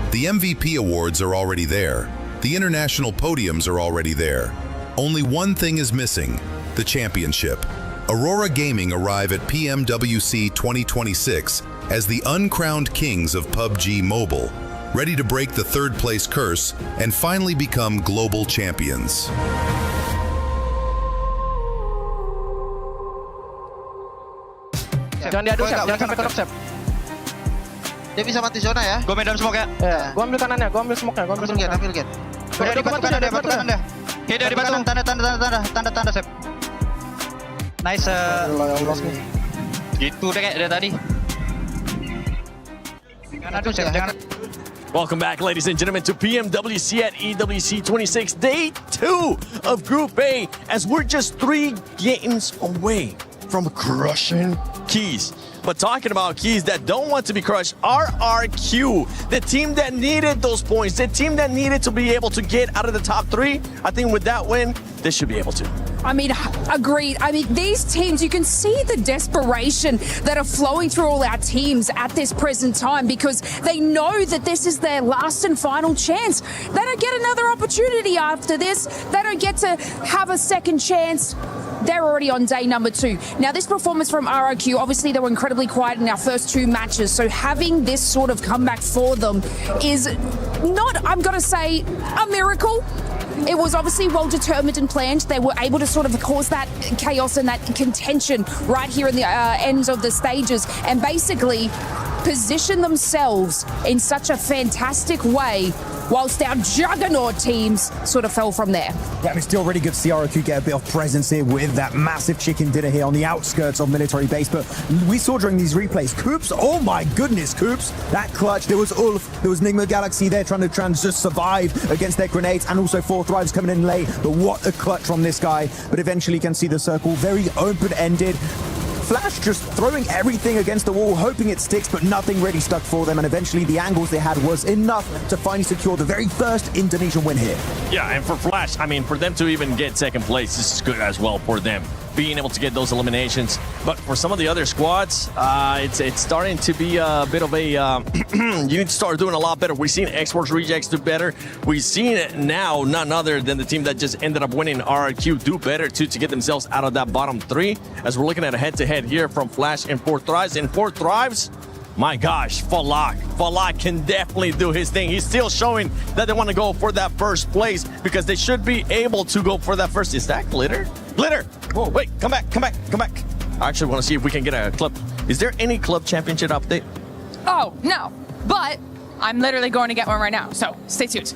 The MVP awards are already there. The international podiums are already there. Only one thing is missing, the championship. Aurora Gaming arrive at PMWC 2026 as the uncrowned kings of PUBG Mobile, ready to break the third place curse and finally become global champions. Jangan diadu, Chef. Jangan sampai ke Chef. Dia bisa mati zona ya. Gua medan smoke ya. Gua ambil kanannya, gua ambil smoke-nya, gua ambil smoke. Ambil gate. Udah di batu kanan, batu kanan deh. Oke, dari batu. Tanda, Sep. Nice. Gitu deh kayak dari tadi. Welcome back, ladies and gentlemen, to PMWC at EWC 26, day 2 of Group A, as we're just 3 games away from crushing Keys. But talking about Keys that don't want to be crushed, RRQ, the team that needed those points, the team that needed to be able to get out of the top 3, I think with that win, they should be able to. I mean, agreed. I mean, these teams, you can see the desperation that are flowing through all our teams at this present time because they know that this is their last and final chance. They don't get another opportunity after this. They don't get to have a second chance. They're already on day number 2. Now, this performance from RRQ, obviously they were incredibly quiet in our first 2 matches, so having this sort of comeback for them is not, I'm going to say, a miracle. It was obviously well determined and planned. They were able to sort of cause that chaos and that contention right here in the ends of the stages and basically position themselves in such a fantastic way whilst our juggernaut teams sort of fell from there. Yeah, I mean, still really good to see RRQ get a bit of presence here with that massive chicken dinner here on the outskirts of military base. But we saw during these replays, Koops, oh my goodness, Koops, that clutch. There was Ulf, there was Nigma Galaxy there trying to just survive against their grenades, and also 4 Thrives coming in late. But what a clutch from this guy. But eventually you can see the circle very open-ended. Flash just throwing everything against the wall, hoping it sticks, but nothing really stuck for them. And eventually the angles they had was enough to finally secure the very first Indonesian win here. Yeah, and for Flash, I mean, for them to even get second place, this is good as well for them, being able to get those eliminations. But for some of the other squads, it's starting to be a bit of a, you need to start doing a lot better. We've seen Xbox Rejects do better. We've seen it now, none other than the team that just ended up winning, RRQ, do better too, to get themselves out of that bottom 3. As we're looking at a head-to-head here from Flash and 4 Thrives. And 4 Thrives, my gosh, Falak can definitely do his thing. He's still showing that they want to go for that first place because they should be able to go for that first. Is that Glitter? Glitter! Whoa, wait, come back. I actually want to see if we can get a clip. Is there any club championship update? Oh, no, but I'm literally going to get one right now, so stay tuned.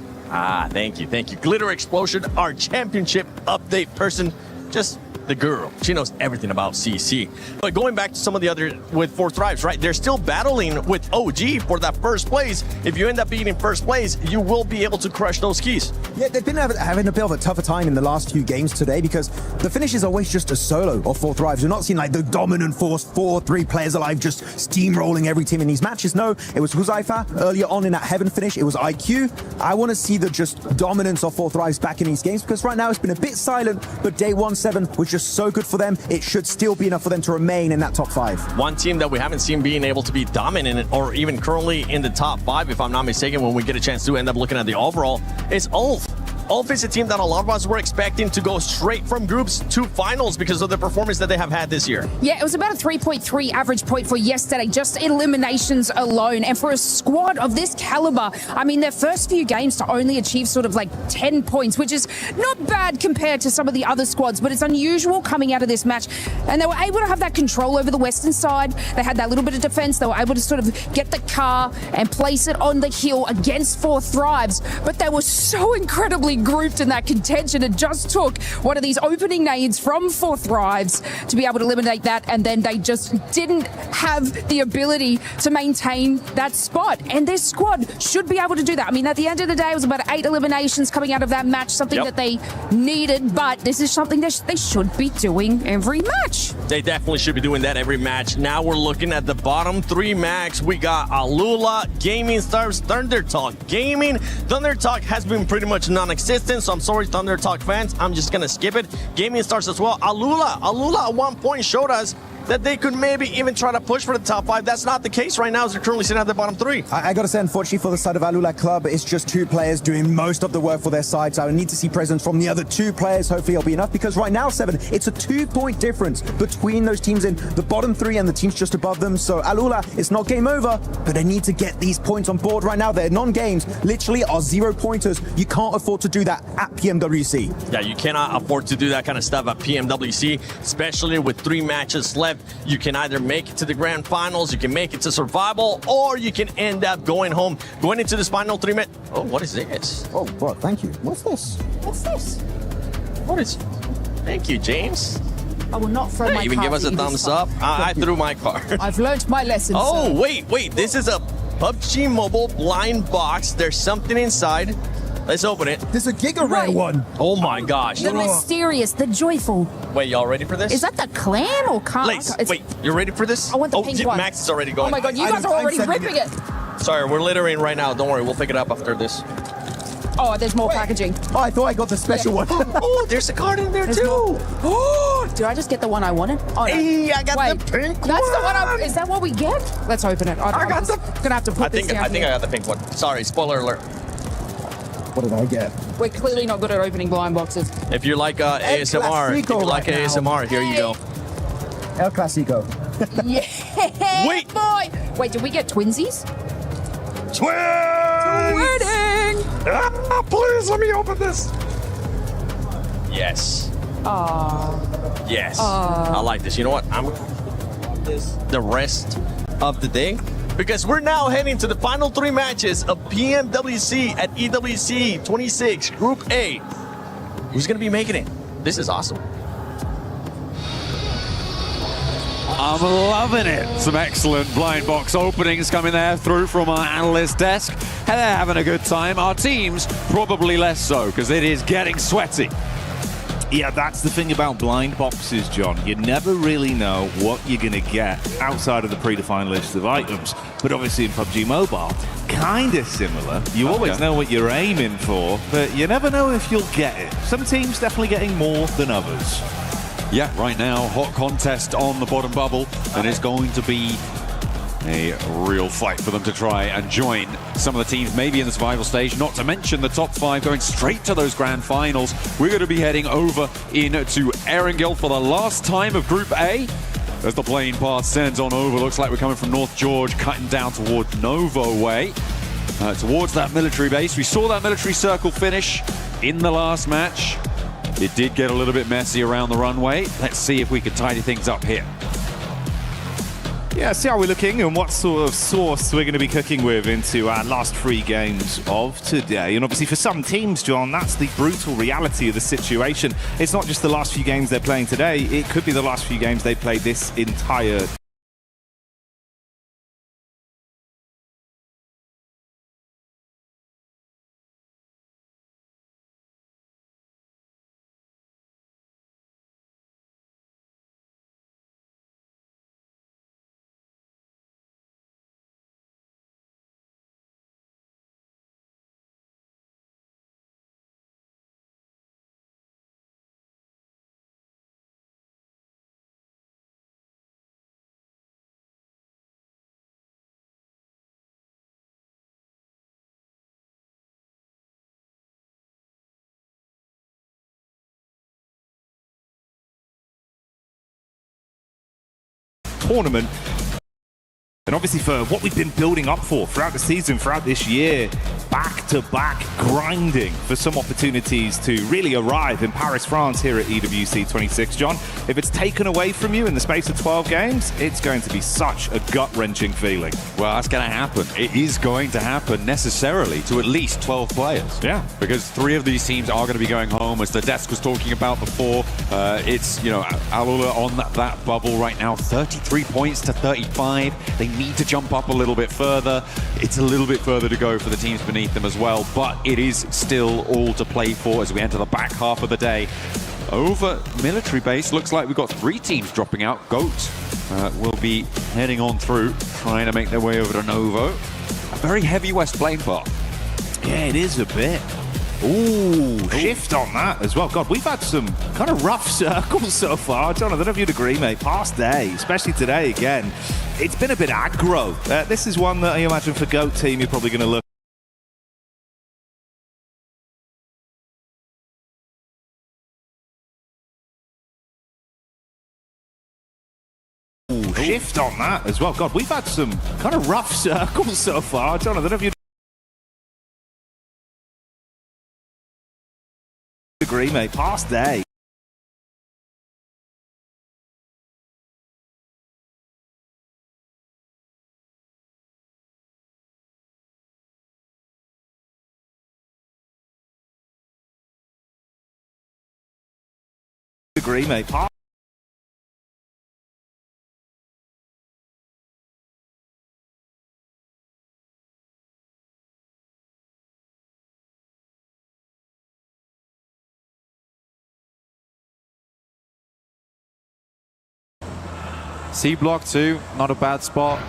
Thank you. Glitter Explosion, our championship update person, just the girl. She knows everything about CC. But going back to some of the other with 4 Thrives, right? They're still battling with OG for that first place. If you end up being in first place, you will be able to crush those keys. Yeah, they've been having a bit of a tougher time in the last few games today because the finish is always just a solo of 4 Thrives. We're not seeing like the dominant force, 4-3 players alive just steamrolling every team in these matches. No, it was Huzaifa earlier on in that Heaven finish. It was IQ. I want to see the just dominance of 4 Thrives back in these games because right now it's been a bit silent, but day 1-7 was just so good for them. It should still be enough for them to remain in that top 5. One team that we haven't seen being able to be dominant or even currently in the top 5, if I'm not mistaken, when we get a chance to end up looking at the overall, is Ulf. Ulf is a team that a lot of us were expecting to go straight from groups to finals because of the performance that they have had this year. Yeah, it was about a 3.3 average point for yesterday, just eliminations alone. And for a squad of this caliber, I mean, their first few games to only achieve sort of like 10 points, which is not bad compared to some of the other squads, but it's unusual coming out of this match. And they were able to have that control over the western side. They had that little bit of defense. They were able to sort of get the car and place it on the hill against 4 Thrives. But they were so incredibly grouped in that contention. It just took one of these opening nades from 4 Thrives to be able to eliminate that, and then they just didn't have the ability to maintain that spot. And this squad should be able to do that. I mean, at the end of the day, it was about 8 eliminations coming out of that match, something that they needed, but this is something that they should be doing every match. They definitely should be doing that every match. Now we're looking at the bottom 3 max. We got Alula, Gaming Stars, Thunder Talk Gaming. Thunder Talk has been pretty much non-existent, so I'm sorry, Thunder Talk fans. I'm just gonna skip it. Gaming Stars as well. Alula at one point showed us that they could maybe even try to push for the top 5. That's not the case right now, as they're currently sitting at the bottom 3. I gotta say, unfortunately for the side of Alula Club, it's just 2 players doing most of the work for their side, so I need to see presence from the other 2 players. Hopefully it'll be enough, because right now, 7, it's a 2-point difference between those teams in the bottom 3 and the teams just above them. So Alula, it's not game over, but they need to get these points on board right now. Their non-games literally are 0-pointers. You can't afford to do that at PMWC. Yeah, you cannot afford to do that kind of stuff at PMWC, especially with 3 matches left. You can either make it to the grand finals, you can make it to survival, or you can end up going home, going into this final 3 minutes. Oh, what is this? Oh, bro, thank you. What's this? What's this? What is? Thank you, James. I will not throw my even card give us a thumbs up. I threw my card. I've learned my lesson. Oh, sir. wait. This is a PUBG Mobile blind box. There's something inside. Let's open it. There's a Giga Rare one. Oh my gosh. The mysterious, the joyful. Wait, y'all ready for this? Is that the clan or car? Lace, wait, you ready for this? I want the pink one. Max is already going. Oh my god, you guys are already ripping it. Sorry, we're littering right now. Don't worry, we'll pick it up after this. Oh, there's more packaging. Oh, I thought I got the special one. Oh, there's a card in there too. Oh, did I just get the one I wanted? Oh, no. Hey, I got Wait, the pink that's one. the one. Is that what we get? Let's open it. I'm got just gonna have to put this down I think here. I got the pink one. Sorry, spoiler alert. What did I get? We're clearly not good at opening blind boxes. If you like ASMR, if you like right now. ASMR, here you go. El Clasico. Yeah, Wait. boy. Wait, did we get twinsies? Twins! Wedding. Ah, please let me open this. Yes. Yes. I like this. You know what? I'm this the rest of the day because we're now heading to the final 3 matches of PMWC at EWC 26 Group A. Who's gonna be making it? This is awesome. I'm loving it. Some excellent blind box openings coming there through from our analyst desk. And they're having a good time. Our teams probably less so because it is getting sweaty. Yeah, that's the thing about blind boxes, John. You never really know what you're going to get outside of the predefined list of items. But obviously in PUBG Mobile, kind of similar. You always know what you're aiming for, but you never know if you'll get it. Some teams definitely getting more than others. Yeah, right now, hot contest on the bottom bubble, and it's going to be a real fight for them to try and join some of the teams maybe in the survival stage, not to mention the top 5 going straight to those grand finals. We're going to be heading over into Erangel for the last time of Group A. As the plane path sends on over, looks like we're coming from North George, cutting down toward Novo way, towards that military base. We saw that military circle finish in the last match. It did get a little bit messy around the runway. Let's see if we can tidy things up here. Yeah, see how we're looking and what sort of sauce we're going to be cooking with into our last 3 games of today. And obviously for some teams, John, that's the brutal reality of the situation. It's not just the last few games they're playing today, it could be the last few games they played this entire tournament. And obviously for what we've been building up for throughout the season, throughout this year, back-to-back grinding for some opportunities to really arrive in Paris, France here at EWC 26. John, if it's taken away from you in the space of 12 games, it's going to be such a gut-wrenching feeling. Well, that's going to happen. It is going to happen necessarily to at least 12 players. Yeah. Because 3 of these teams are going to be going home, as the desk was talking about before. It's, you know, Alula on that bubble right now, 33 points to 35. They need to jump up a little bit further. It's a little bit further to go for the teams beneath them as well, but it is still all to play for as we enter the back half of the day. Over military base, looks like we've got 3 teams dropping out. GOAT will be heading on through, trying to make their way over to Novo. A very heavy west plane path. Yeah, it is a bit. Ooh, shift on that as well. God, we've had some kind of rough circles so far. John, I don't know if you'd agree, mate. Past day, especially today again, it's been a bit aggro. This is one that I imagine for GOAT team, you're probably going to look. Ooh, shift on that as well. God, we've had some kind of rough circles so far. John, I don't know if you'd agree, mate. Past day. Agree, mate. C block too, not a bad spot.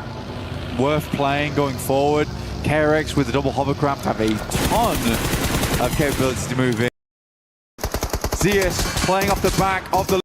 Worth playing going forward. KRX with the double hovercraft have a ton of capabilities to move in. ZS playing off the back of the